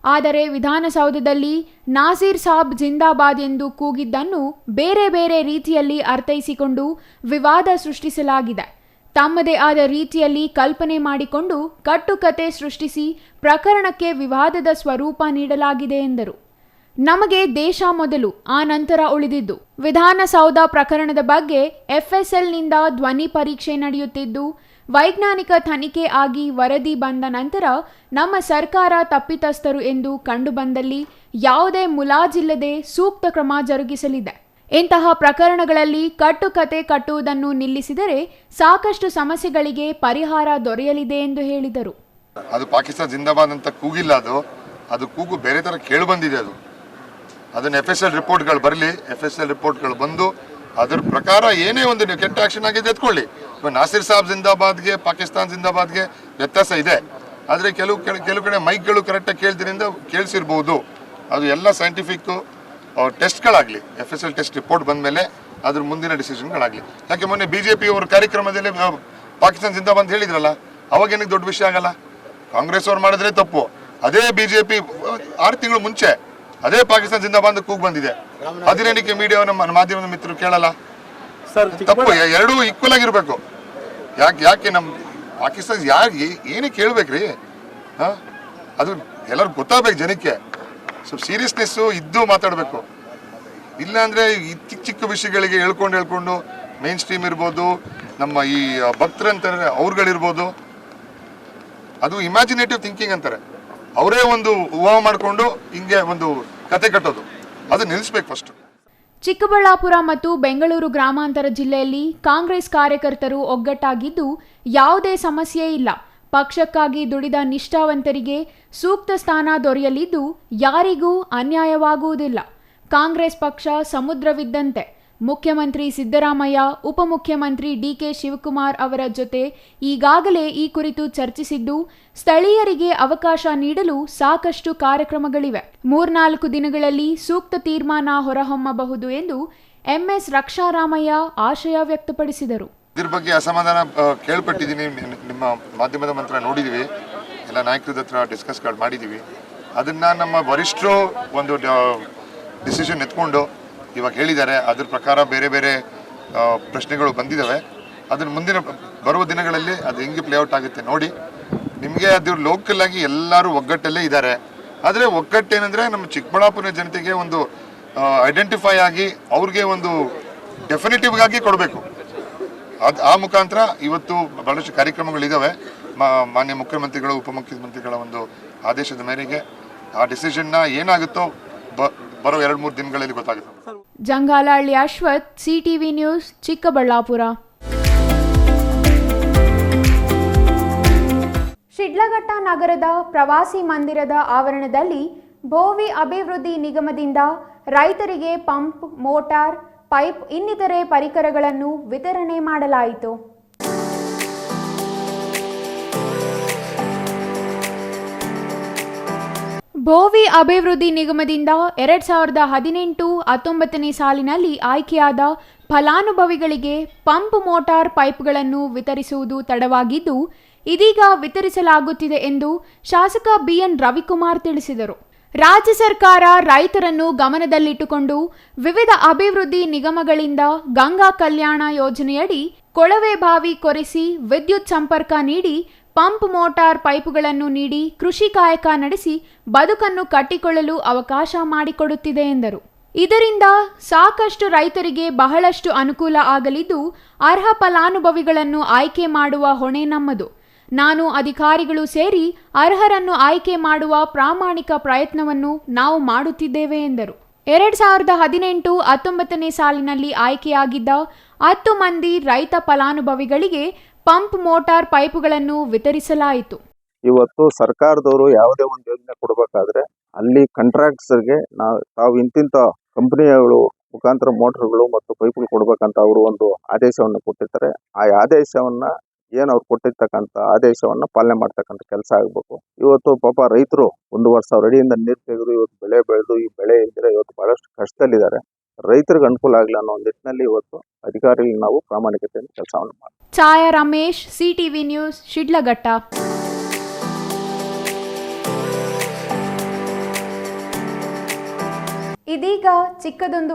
ಆದರೆ ವಿಧಾನಸೌಧದಲ್ಲಿ ನಾಸೀರ್ ಸಾಬ್ ಜಿಂದಾಬಾದ್ ಎಂದು ಕೂಗಿದ್ದನ್ನು ಬೇರೆ ಬೇರೆ ರೀತಿಯಲ್ಲಿ ಅರ್ಥೈಸಿಕೊಂಡು ವಿವಾದ ಸೃಷ್ಟಿಸಲಾಗಿದೆ. ತಮ್ಮದೇ ಆದ ರೀತಿಯಲ್ಲಿ ಕಲ್ಪನೆ ಮಾಡಿಕೊಂಡು ಕಟ್ಟುಕತೆ ಸೃಷ್ಟಿಸಿ ಪ್ರಕರಣಕ್ಕೆ ವಿವಾದದ ಸ್ವರೂಪ ನೀಡಲಾಗಿದೆ ಎಂದರು. ನಮಗೆ ದೇಶ ಮೊದಲು, ಆ ನಂತರ ಉಳಿದಿದ್ದು. ವಿಧಾನಸೌಧ ಪ್ರಕರಣದ ಬಗ್ಗೆ FSLನಿಂದ ಧ್ವನಿ ಪರೀಕ್ಷೆ ನಡೆಯುತ್ತಿದ್ದು, ವೈಜ್ಞಾನಿಕ ತನಿಖೆ ಆಗಿ ವರದಿ ಬಂದ ನಂತರ ನಮ್ಮ ಸರ್ಕಾರ ತಪ್ಪಿತಸ್ಥರು ಎಂದು ಕಂಡುಬಂದಲ್ಲಿ ಯಾವುದೇ ಮುಲಾಜಿಲ್ಲದೆ ಸೂಕ್ತ ಕ್ರಮ ಜರುಗಿಸಲಿದೆ. ಇಂತಹ ಪ್ರಕರಣಗಳಲ್ಲಿ ಕಟ್ಟುಕತೆ ಕಟ್ಟುವುದನ್ನು ನಿಲ್ಲಿಸಿದರೆ ಸಾಕಷ್ಟು ಸಮಸ್ಯೆಗಳಿಗೆ ಪರಿಹಾರ ದೊರೆಯಲಿದೆ ಎಂದು ಹೇಳಿದರು. ಅದು ಪಾಕಿಸ್ತಾನ ಜಿಂದಾಬಾದ್ ಅಂತ ಕೂಗಿಲ್ಲ, ಅದು ಕೂಗು ಬೇರೆ ತರ ಕೇಳಿ ಬಂದಿದೆ. ಅದನ್ನ FSL ರಿಪೋರ್ಟ್ಗಳು ಬರಲಿ, FSL ರಿಪೋರ್ಟ್ಗಳು ಬಂದು ಅದ್ರ ಪ್ರಕಾರ ಏನೇ ಒಂದು ಕೆಟ್ಟ ಆಕ್ಷನ್ ಆಗಿದೆ ಎತ್ಕೊಳ್ಳಿ. ನಾಸಿರ್ ಸಾಬ್ ಜಿಂದಾಬಾದ್ಗೆ ಪಾಕಿಸ್ತಾನ ಜಿಂದಾಬಾದ್ಗೆ ವ್ಯತ್ಯಾಸ ಇದೆ. ಆದರೆ ಕೆಲವು ಕಡೆ ಮೈಕ್ಗಳು ಕರೆಕ್ಟಾಗಿ ಕೇಳಿಸಿರ್ಬೋದು. ಅದು ಎಲ್ಲ ಸೈಂಟಿಫಿಕ್ ಟೆಸ್ಟ್ಗಳಾಗಲಿ, FSL ಟೆಸ್ಟ್ ರಿಪೋರ್ಟ್ ಬಂದ ಮೇಲೆ ಅದ್ರ ಮುಂದಿನ ಡಿಸಿಷನ್ಗಳಾಗಲಿ. ಯಾಕೆ ಮೊನ್ನೆ BJP ಅವ್ರ ಕಾರ್ಯಕ್ರಮದಲ್ಲಿ ಪಾಕಿಸ್ತಾನ ಜಿಂದಾಬಾದ್ ಹೇಳಿದ್ರಲ್ಲ, ಅವಾಗ ಏನಕ್ಕೆ ದೊಡ್ಡ ವಿಷಯ ಆಗಲ್ಲ? ಕಾಂಗ್ರೆಸ್ ಅವ್ರು ಮಾಡಿದ್ರೆ ತಪ್ಪು. ಅದೇ BJP 6 ತಿಂಗಳು ಮುಂಚೆ ಅದೇ ಪಾಕಿಸ್ತಾನ ಜಿಂದಾಬಾದ್ ಕೂಗ್ ಬಂದಿದೆ. ಅದಿನೇನಕ್ಕೆ ಮೀಡಿಯಾ ನಮ್ಮ ಮಾಧ್ಯಮದ ಮಿತ್ರರು ಕೇಳಲ್ಲ? ತಪ್ಪು. ಎರಡೂ ಈಕ್ವಲ್ ಆಗಿರ್ಬೇಕು. ಯಾಕೆ ನಮ್ಮ ಪಾಕಿಸ್ತಾನ ಏನಕ್ಕೆ ಹೇಳ್ಬೇಕ್ರಿ? ಅದು ಎಲ್ಲರೂ ಗೊತ್ತಾಗಬೇಕು ಜನಕ್ಕೆ. ಸ್ವಲ್ಪ ಸೀರಿಯಸ್ನೆಸ್ಸು ಇದ್ದು ಮಾತಾಡಬೇಕು. ಇಲ್ಲಾಂದ್ರೆ ಚಿಕ್ಕ ಚಿಕ್ಕ ವಿಷಯಗಳಿಗೆ ಹೇಳ್ಕೊಂಡು ಮೇನ್ ಸ್ಟ್ರೀಮ್ ಇರ್ಬೋದು, ನಮ್ಮ ಈ ಭಕ್ತರಂತಾರೆ ಅವ್ರುಗಳಿರ್ಬೋದು, ಅದು ಇಮ್ಯಾಜಿನೇಟಿವ್ ಥಿಂಕಿಂಗ್ ಅಂತಾರೆ. ಅವರೇ ಒಂದು ಊಹೆ ಮಾಡಿಕೊಂಡು ಹಿಂಗೆ ಒಂದು ಕತೆ ಕಟ್ಟೋದು, ಅದು ನಿಲ್ಲಿಸ್ಬೇಕು ಫಸ್ಟ್. ಚಿಕ್ಕಬಳ್ಳಾಪುರ ಮತ್ತು ಬೆಂಗಳೂರು ಗ್ರಾಮಾಂತರ ಜಿಲ್ಲೆಯಲ್ಲಿ ಕಾಂಗ್ರೆಸ್ ಕಾರ್ಯಕರ್ತರು ಒಗ್ಗಟ್ಟಾಗಿದ್ದು ಯಾವುದೇ ಸಮಸ್ಯೆ ಇಲ್ಲ. ಪಕ್ಷಕ್ಕಾಗಿ ದುಡಿದ ನಿಷ್ಠಾವಂತರಿಗೆ ಸೂಕ್ತ ಸ್ಥಾನ ದೊರೆಯಲಿದ್ದು ಯಾರಿಗೂ ಅನ್ಯಾಯವಾಗುವುದಿಲ್ಲ. ಕಾಂಗ್ರೆಸ್ ಪಕ್ಷ ಸಮುದ್ರವಿದ್ದಂತೆ. ಮುಖ್ಯಮಂತ್ರಿ ಸಿದ್ದರಾಮಯ್ಯ, ಉಪಮುಖ್ಯಮಂತ್ರಿ DK ಶಿವಕುಮಾರ್ ಅವರ ಜೊತೆ ಈಗಾಗಲೇ ಈ ಕುರಿತು ಚರ್ಚಿಸಿದ್ದು, ಸ್ಥಳೀಯರಿಗೆ ಅವಕಾಶ ನೀಡಲು ಸಾಕಷ್ಟು ಕಾರ್ಯಕ್ರಮಗಳಿವೆ. 3-4 ದಿನಗಳಲ್ಲಿ ಸೂಕ್ತ ತೀರ್ಮಾನ ಹೊರಹೊಮ್ಮಬಹುದು ಎಂದು MS ರಕ್ಷಾರಾಮಯ್ಯ ಆಶಯ ವ್ಯಕ್ತಪಡಿಸಿದರು. ಇದ್ರ ಬಗ್ಗೆ ಅಸಮಾಧಾನ ಕೇಳ್ಪಟ್ಟಿದ್ದೀನಿ, ನಿಮ್ಮ ಮಾಧ್ಯಮದ ಮಂತ್ರ ನೋಡಿದೀವಿ, ಎಲ್ಲ ನಾಯಕರ ಹತ್ರ ಡಿಸ್ಕಸ್ಗಳು ಮಾಡಿದೀವಿ. ಅದನ್ನ ನಮ್ಮ ವರಿಷ್ಠರು ಒಂದು ಡಿಸಿಷನ್ ಎತ್ಕೊಂಡು ಇವಾಗ ಹೇಳಿದ್ದಾರೆ. ಅದ್ರ ಪ್ರಕಾರ ಬೇರೆ ಬೇರೆ ಪ್ರಶ್ನೆಗಳು ಬಂದಿದ್ದಾವೆ. ಅದನ್ನ ಮುಂದಿನ ಬರುವ ದಿನಗಳಲ್ಲಿ ಅದು ಹೆಂಗೆ ಪ್ಲೇಔಟ್ ಆಗುತ್ತೆ ನೋಡಿ. ನಿಮಗೆ ಅದು ಲೋಕಲ್ ಆಗಿ ಎಲ್ಲರೂ ಒಗ್ಗಟ್ಟಲ್ಲೇ ಇದ್ದಾರೆ. ಆದರೆ ಒಗ್ಗಟ್ಟೇನೆಂದರೆ ನಮ್ಮ ಚಿಕ್ಕಬಳ್ಳಾಪುರ ಜನತೆಗೆ ಒಂದು ಐಡೆಂಟಿಫೈ ಆಗಿ ಅವ್ರಿಗೆ ಒಂದು ಡೆಫಿನೆಟಿವ್ ಆಗಿ ಕೊಡಬೇಕು. ಆ ಮುಖಾಂತರ ಇವತ್ತು ಬಹಳಷ್ಟು ಕಾರ್ಯಕ್ರಮಗಳಿದ್ದಾವೆ. ಮಾನ್ಯ ಮುಖ್ಯಮಂತ್ರಿಗಳು, ಉಪಮುಖ್ಯಮಂತ್ರಿಗಳ ಒಂದು ಆದೇಶದ ಮೇರೆಗೆ ಆ ಡಿಸಿಷನ್ನ ಏನಾಗುತ್ತೋ ಬರೋ 2-3 ದಿನಗಳಲ್ಲಿ ಗೊತ್ತಾಗುತ್ತೆ. Jangalahalli Ashwath, CTV news, Chikkaballapur. ಶಿಡ್ಲಘಟ್ಟ ನಗರದ ಪ್ರವಾಸಿ ಮಂದಿರದ ಆವರಣದಲ್ಲಿ ಭೋವಿ ಅಭಿವೃದ್ಧಿ ನಿಗಮದಿಂದ ರೈತರಿಗೆ ಪಂಪ್, ಮೋಟಾರ್, ಪೈಪ್ ಇನ್ನಿತರೆ ಪರಿಕರಗಳನ್ನು ವಿತರಣೆ ಮಾಡಲಾಯಿತು. ಭೋವಿ ಅಭಿವೃದ್ಧಿ ನಿಗಮದಿಂದ 2018-19 ಸಾಲಿನಲ್ಲಿ ಆಯ್ಕೆಯಾದ ಫಲಾನುಭವಿಗಳಿಗೆ ಪಂಪ್, ಮೋಟಾರ್, ಪೈಪ್ಗಳನ್ನು ವಿತರಿಸುವುದು ತಡವಾಗಿದ್ದು, ಇದೀಗ ವಿತರಿಸಲಾಗುತ್ತಿದೆ ಎಂದು ಶಾಸಕ BN ರವಿಕುಮಾರ್ ತಿಳಿಸಿದರು. ರಾಜ್ಯ ಸರ್ಕಾರ ರೈತರನ್ನು ಗಮನದಲ್ಲಿಟ್ಟುಕೊಂಡು ವಿವಿಧ ಅಭಿವೃದ್ಧಿ ನಿಗಮಗಳಿಂದ ಗಂಗಾ ಕಲ್ಯಾಣ ಯೋಜನೆಯಡಿ ಕೊಳವೆ ಬಾವಿ ಕೊರೆಸಿ ವಿದ್ಯುತ್ ಸಂಪರ್ಕ ನೀಡಿ ಪಂಪ್, ಮೋಟಾರ್, ಪೈಪುಗಳನ್ನು ನೀಡಿ ಕೃಷಿ ಕಾಯಕ ನಡೆಸಿ ಬದುಕನ್ನು ಕಟ್ಟಿಕೊಳ್ಳಲು ಅವಕಾಶ ಮಾಡಿಕೊಡುತ್ತಿದೆ ಎಂದರು. ಇದರಿಂದ ಸಾಕಷ್ಟು ರೈತರಿಗೆ ಬಹಳಷ್ಟು ಅನುಕೂಲ ಆಗಲಿದ್ದು, ಅರ್ಹ ಫಲಾನುಭವಿಗಳನ್ನು ಆಯ್ಕೆ ಮಾಡುವ ಹೊಣೆ ನಮ್ಮದು. ನಾನು ಅಧಿಕಾರಿಗಳು ಸೇರಿ ಅರ್ಹರನ್ನು ಆಯ್ಕೆ ಮಾಡುವ ಪ್ರಾಮಾಣಿಕ ಪ್ರಯತ್ನವನ್ನು ನಾವು ಮಾಡುತ್ತಿದ್ದೇವೆ ಎಂದರು. 2018-19 ಸಾಲಿನಲ್ಲಿ ಆಯ್ಕೆಯಾಗಿದ್ದ 10 ಮಂದಿ ರೈತ ಫಲಾನುಭವಿಗಳಿಗೆ ಪಂಪ್, ಮೋಟಾರ್, ಪೈಪುಗಳನ್ನು ವಿತರಿಸಲಾಯಿತು. ಇವತ್ತು ಸರ್ಕಾರದವರು ಯಾವುದೇ ಒಂದು ಯೋಜನೆ ಕೊಡಬೇಕಾದ್ರೆ ಅಲ್ಲಿ ಕಾಂಟ್ರಾಕ್ಟರ್ಸ್ಗೆ ತಾವು ಇಂತಿಂತ ಕಂಪನಿಗಳು ಮುಖಾಂತರ ಮೋಟರ್ಗಳು ಮತ್ತು ಪೈಪ್ಗಳು ಕೊಡ್ಬೇಕಂತ ಅವರು ಒಂದು ಆದೇಶವನ್ನು ಕೊಟ್ಟಿರ್ತಾರೆ. ಆ ಆದೇಶವನ್ನ ಏನು ಅವ್ರು ಕೊಟ್ಟಿರ್ತಕ್ಕಂಥ ಆದೇಶವನ್ನ ಪಾಲನೆ ಮಾಡ್ತಕ್ಕಂಥ ಕೆಲಸ ಆಗಬೇಕು. ಇವತ್ತು ಪಾಪ ರೈತರು 1,500 ಅಡಿಯಿಂದ ನೀರು ತೆಗೆದು ಇವತ್ತು ಬೆಳೆ ಬೆಳೆದು ಈ ಬೆಳೆ ಇದ್ರೆ ಇವತ್ತು ಬಹಳಷ್ಟು ಕಷ್ಟದಲ್ಲಿದ್ದಾರೆ. ರೈತರಿಗೆ ಅನುಕೂಲ ಆಗಲಿ ಅನ್ನೋ ಒಂದು ನಿಟ್ಟಿನಲ್ಲಿ ಇವತ್ತು ಅಧಿಕಾರಿಗಳು ನಾವು ಪ್ರಾಮಾಣಿಕತೆಯಿಂದ ಕೆಲಸವನ್ನು ಮಾಡ್ತೀವಿ. ಛಾಯಾ ರಮೇಶ್, CTV ನ್ಯೂಸ್, ಶಿಡ್ಲಘಟ್ಟ. ಇದೀಗ ಚಿಕ್ಕದೊಂದು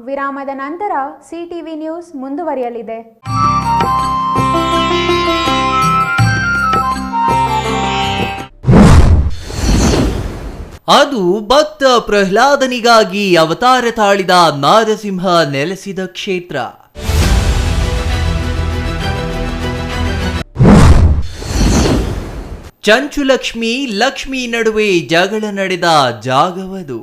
ವಿರಾಮದ ನಂತರ CTV ನ್ಯೂಸ್ ಮುಂದುವರಿಯಲಿದೆ. ಅದು ಭಕ್ತ ಪ್ರಹ್ಲಾದನಿಗಾಗಿ ಅವತಾರ ತಾಳಿದ ನಾರಸಿಂಹ ನೆಲೆಸಿದ ಕ್ಷೇತ್ರ. ಚಂಚುಲಕ್ಷ್ಮಿ ಲಕ್ಷ್ಮಿ ನಡುವೆ ಜಗಳ ನಡೆದ ಜಾಗವದು.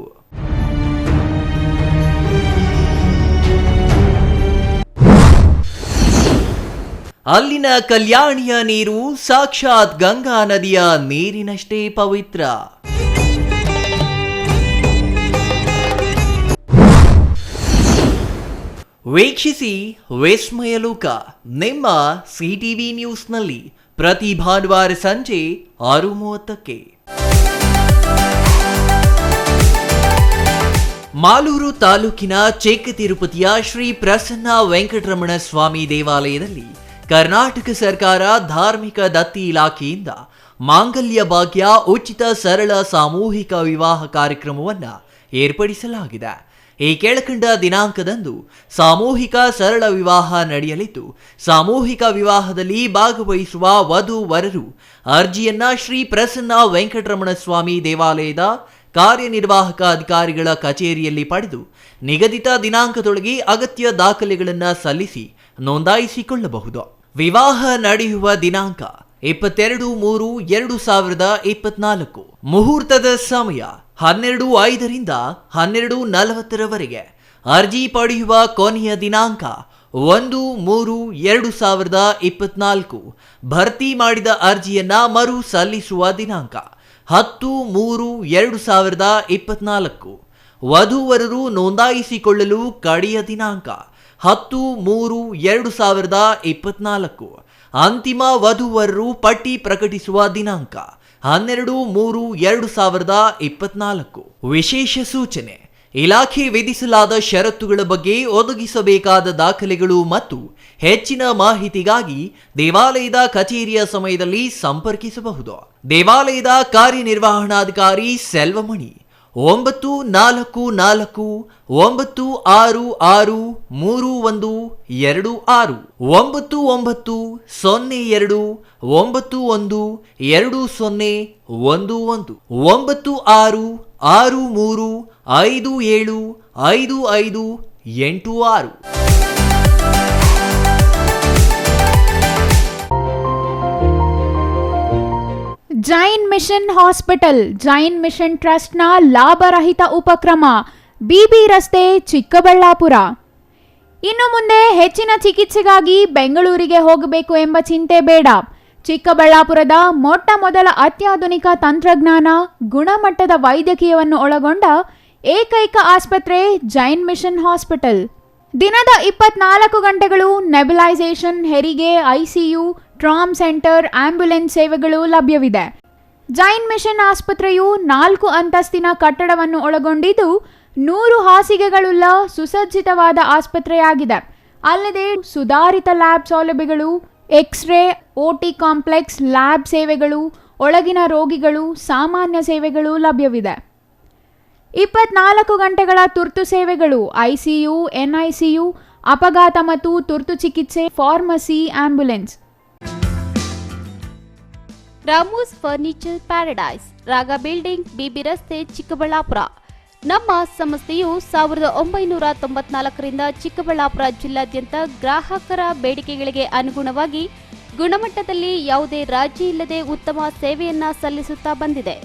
ಅಲ್ಲಿನ ಕಲ್ಯಾಣಿಯ ನೀರು ಸಾಕ್ಷಾತ್ ಗಂಗಾ ನದಿಯ ನೀರಿನಷ್ಟೇ ಪವಿತ್ರ. ವೀಕ್ಷಿಸಿ ವಿಸ್ಮಯ ಲೋಕ ನಿಮ್ಮ CTV ನ್ಯೂಸ್ನಲ್ಲಿ ಪ್ರತಿ ಭಾನುವಾರ ಸಂಜೆ 6:30ಕ್ಕೆ. ಮಾಲೂರು ತಾಲೂಕಿನ ಚಿಕ್ಕ ತಿರುಪತಿಯ ಶ್ರೀ ಪ್ರಸನ್ನ ವೆಂಕಟರಮಣ ಸ್ವಾಮಿ ದೇವಾಲಯದಲ್ಲಿ ಕರ್ನಾಟಕ ಸರ್ಕಾರ ಧಾರ್ಮಿಕ ದತ್ತಿ ಇಲಾಖೆಯಿಂದ ಮಾಂಗಲ್ಯ ಭಾಗ್ಯ ಉಚಿತ ಸರಳ ಸಾಮೂಹಿಕ ವಿವಾಹ ಕಾರ್ಯಕ್ರಮವನ್ನು ಏರ್ಪಡಿಸಲಾಗಿದೆ. ಈ ಕೆಳಕಂಡ ದಿನಾಂಕದಂದು ಸಾಮೂಹಿಕ ಸರಳ ವಿವಾಹ ನಡೆಯಲಿದ್ದು, ಸಾಮೂಹಿಕ ವಿವಾಹದಲ್ಲಿ ಭಾಗವಹಿಸುವ ವಧು ವರರು ಅರ್ಜಿಯನ್ನ ಶ್ರೀ ಪ್ರಸನ್ನ ವೆಂಕಟರಮಣ ಸ್ವಾಮಿ ದೇವಾಲಯದ ಕಾರ್ಯನಿರ್ವಾಹಕ ಅಧಿಕಾರಿಗಳ ಕಚೇರಿಯಲ್ಲಿ ಪಡೆದು ನಿಗದಿತ ದಿನಾಂಕದೊಳಗೆ ಅಗತ್ಯ ದಾಖಲೆಗಳನ್ನು ಸಲ್ಲಿಸಿ ನೋಂದಾಯಿಸಿಕೊಳ್ಳಬಹುದು. ವಿವಾಹ ನಡೆಯುವ ದಿನಾಂಕ 22/3/2024. ಮುಹೂರ್ತದ ಸಮಯ 12:05ರಿಂದ 12:40ರವರೆಗೆ. ಅರ್ಜಿ ಪಡೆಯುವ ಕೊನೆಯ ದಿನಾಂಕ 1/3/2024. ಭರ್ತಿ ಮಾಡಿದ ಅರ್ಜಿಯನ್ನ ಮರು ಸಲ್ಲಿಸುವ ದಿನಾಂಕ 10/3/2024. ವಧುವರರು ನೋಂದಾಯಿಸಿಕೊಳ್ಳಲು ಕಡೆಯ ದಿನಾಂಕ 10/3/2024. ಅಂತಿಮ ವಧುವರರು ಪಟ್ಟಿ ಪ್ರಕಟಿಸುವ ದಿನಾಂಕ 12/3/2024. ವಿಶೇಷ ಸೂಚನೆ: ಇಲಾಖೆ ವಿಧಿಸಲಾದ ಷರತ್ತುಗಳ ಬಗ್ಗೆ ಒದಗಿಸಬೇಕಾದ ದಾಖಲೆಗಳು ಮತ್ತು ಹೆಚ್ಚಿನ ಮಾಹಿತಿಗಾಗಿ ದೇವಾಲಯದ ಕಚೇರಿಯ ಸಮಯದಲ್ಲಿ ಸಂಪರ್ಕಿಸಬಹುದು. ದೇವಾಲಯದ ಕಾರ್ಯನಿರ್ವಹಣಾಧಿಕಾರಿ Selvamani 944 966 3126 9902 91 2011 96 63 57 5586. Jain mission hospital, Jain mission ಟ್ರಸ್ಟ್ನ ಲಾಭರಹಿತ ಉಪಕ್ರಮ, BB ರಸ್ತೆ, ಚಿಕ್ಕಬಳ್ಳಾಪುರ. ಇನ್ನು ಮುಂದೆ ಹೆಚ್ಚಿನ ಚಿಕಿತ್ಸೆಗಾಗಿ ಬೆಂಗಳೂರಿಗೆ ಹೋಗಬೇಕು ಎಂಬ ಚಿಂತೆ ಬೇಡ. ಚಿಕ್ಕಬಳ್ಳಾಪುರದ ಮೊಟ್ಟ ಮೊದಲ ಅತ್ಯಾಧುನಿಕ ತಂತ್ರಜ್ಞಾನ, ಗುಣಮಟ್ಟದ ವೈದ್ಯಕೀಯವನ್ನು ಒಳಗೊಂಡ ಏಕೈಕ ಆಸ್ಪತ್ರೆ ಜೈನ್ ಮಿಷನ್ ಹಾಸ್ಪಿಟಲ್. ದಿನದ 24 ಗಂಟೆಗಳು ನೆಬುಲೈಸೇಷನ್, ಹೆರಿಗೆ, ICU, ಟ್ರಾಮ್ ಸೆಂಟರ್, ಆಂಬ್ಯುಲೆನ್ಸ್ ಸೇವೆಗಳು ಲಭ್ಯವಿದೆ. ಜೈನ್ ಮಿಷನ್ ಆಸ್ಪತ್ರೆಯು 4 ಅಂತಸ್ತಿನ ಕಟ್ಟಡವನ್ನು ಒಳಗೊಂಡಿದ್ದು 100 ಹಾಸಿಗೆಗಳುಳ್ಳ ಸುಸಜ್ಜಿತವಾದ ಆಸ್ಪತ್ರೆಯಾಗಿದೆ. ಅಲ್ಲದೆ ಸುಧಾರಿತ ಲ್ಯಾಬ್ ಸೌಲಭ್ಯಗಳು, ಎಕ್ಸ್ರೇ, OT ಕಾಂಪ್ಲೆಕ್ಸ್, ಲ್ಯಾಬ್ ಸೇವೆಗಳು, ಒಳಗಿನ ರೋಗಿಗಳು, ಸಾಮಾನ್ಯ ಸೇವೆಗಳು ಲಭ್ಯವಿದೆ. 24 ಗಂಟೆಗಳ ತುರ್ತು ಸೇವೆಗಳು, ICU, NICU, ಅಪಘಾತ ಮತ್ತು ತುರ್ತು ಚಿಕಿತ್ಸೆ, pharmacy, ambulance. Ramu's furniture paradise, ರಾಗ ಬಿಲ್ಡಿಂಗ್, BB ರಸ್ತೆ, ಚಿಕ್ಕಬಳ್ಳಾಪುರ. ನಮ್ಮ ಸಂಸ್ಥೆಯು 1994ರಿಂದ ಚಿಕ್ಕಬಳ್ಳಾಪುರ ಜಿಲ್ಲಾದ್ಯಂತ ಗ್ರಾಹಕರ ಬೇಡಿಕೆಗಳಿಗೆ ಅನುಗುಣವಾಗಿ ಗುಣಮಟ್ಟದಲ್ಲಿ ಯಾವುದೇ ರಾಜಿ ಇಲ್ಲದೆ ಉತ್ತಮ ಸೇವೆಯನ್ನ ಸಲ್ಲಿಸುತ್ತಾ ಬಂದಿದೆ.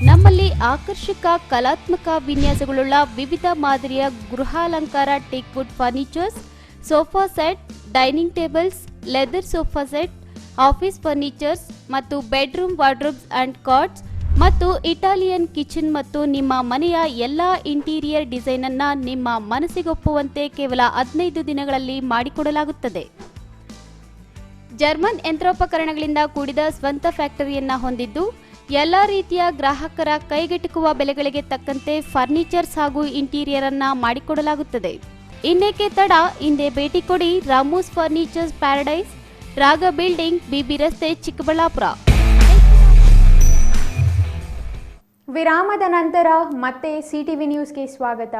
ನಮ್ಮಲ್ಲಿ ಆಕರ್ಷಕ ಕಲಾತ್ಮಕ ವಿನ್ಯಾಸಗಳುಳ್ಳ ವಿವಿಧ ಮಾದರಿಯ ಗೃಹಾಲಂಕಾರ teak wood furnitures, sofa set, dining tables, leather sofa set, office furnitures ಮತ್ತು ಬೆಡ್ರೂಮ್ ವಾರ್ಡ್ರೋಬ್ಸ್ ಅಂಡ್ ಕಾಟ್ಸ್ ಮತ್ತು ಇಟಾಲಿಯನ್ ಕಿಚನ್ ಮತ್ತು ನಿಮ್ಮ ಮನೆಯ ಎಲ್ಲ ಇಂಟೀರಿಯರ್ ಡಿಸೈನ್ ಅನ್ನ ನಿಮ್ಮ ಮನಸ್ಸಿಗೊಪ್ಪುವಂತೆ ಕೇವಲ 15 ದಿನಗಳಲ್ಲಿ ಮಾಡಿಕೊಡಲಾಗುತ್ತದೆ. ಜರ್ಮನ್ ಯಂತ್ರೋಪಕರಣಗಳಿಂದ ಕೂಡಿದ ಸ್ವಂತ ಫ್ಯಾಕ್ಟರಿಯನ್ನ ಹೊಂದಿದ್ದು ಎಲ್ಲ ರೀತಿಯ ಗ್ರಾಹಕರ ಕೈಗೆಟುಕುವ ಬೆಲೆಗಳಿಗೆ ತಕ್ಕಂತೆ ಫರ್ನಿಚರ್ಸ್ ಹಾಗೂ ಇಂಟೀರಿಯರ್ ಅನ್ನ ಮಾಡಿಕೊಡಲಾಗುತ್ತದೆ. ಇನ್ನೇಕೆ ತಡ, ಹಿಂದೆ ಭೇಟಿ ಕೊಡಿ ರಾಮೂಸ್ ಫರ್ನಿಚರ್ಸ್ ಪ್ಯಾರಡೈಸ್, ರಾಗ ಬಿಲ್ಡಿಂಗ್, ಬಿಬಿ ರಸ್ತೆ, ಚಿಕ್ಕಬಳ್ಳಾಪುರ. ವಿರಾಮದ ನಂತರ ಮತ್ತೆ ಸಿಟಿವಿ ನ್ಯೂಸ್ಗೆ ಸ್ವಾಗತ.